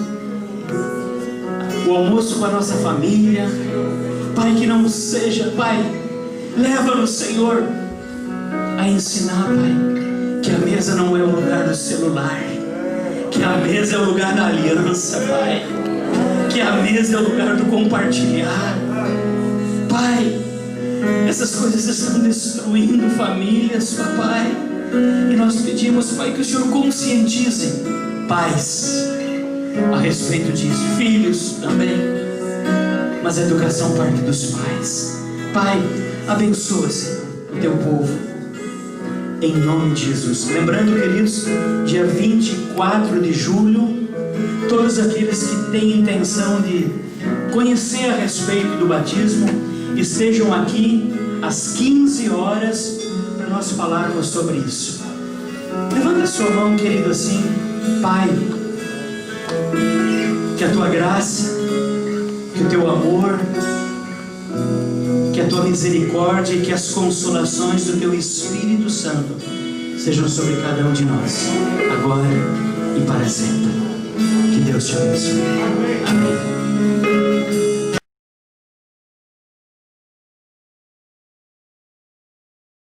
o almoço com a nossa família. Pai, que não seja, Pai, leva-nos, Senhor, a ensinar, Pai, que a mesa não é o lugar do celular, que a mesa é o lugar da aliança, Pai, que a mesa é o lugar do compartilhar. Pai, essas coisas estão destruindo famílias, Papai, e nós pedimos, Pai, que o Senhor conscientize pais a respeito disso, filhos também, mas a educação parte dos pais. Pai, abençoa, Senhor, o Teu povo, em nome de Jesus. Lembrando, queridos, dia 24 de julho, todos aqueles que têm intenção de conhecer a respeito do batismo, estejam aqui às 15 horas para nós falarmos sobre isso. Levanta a sua mão, querido, assim. Pai, que a Tua graça, que o Teu amor, que a Tua misericórdia e que as consolações do Teu Espírito Santo sejam sobre cada um de nós, agora e para sempre. Que Deus te abençoe. Amém.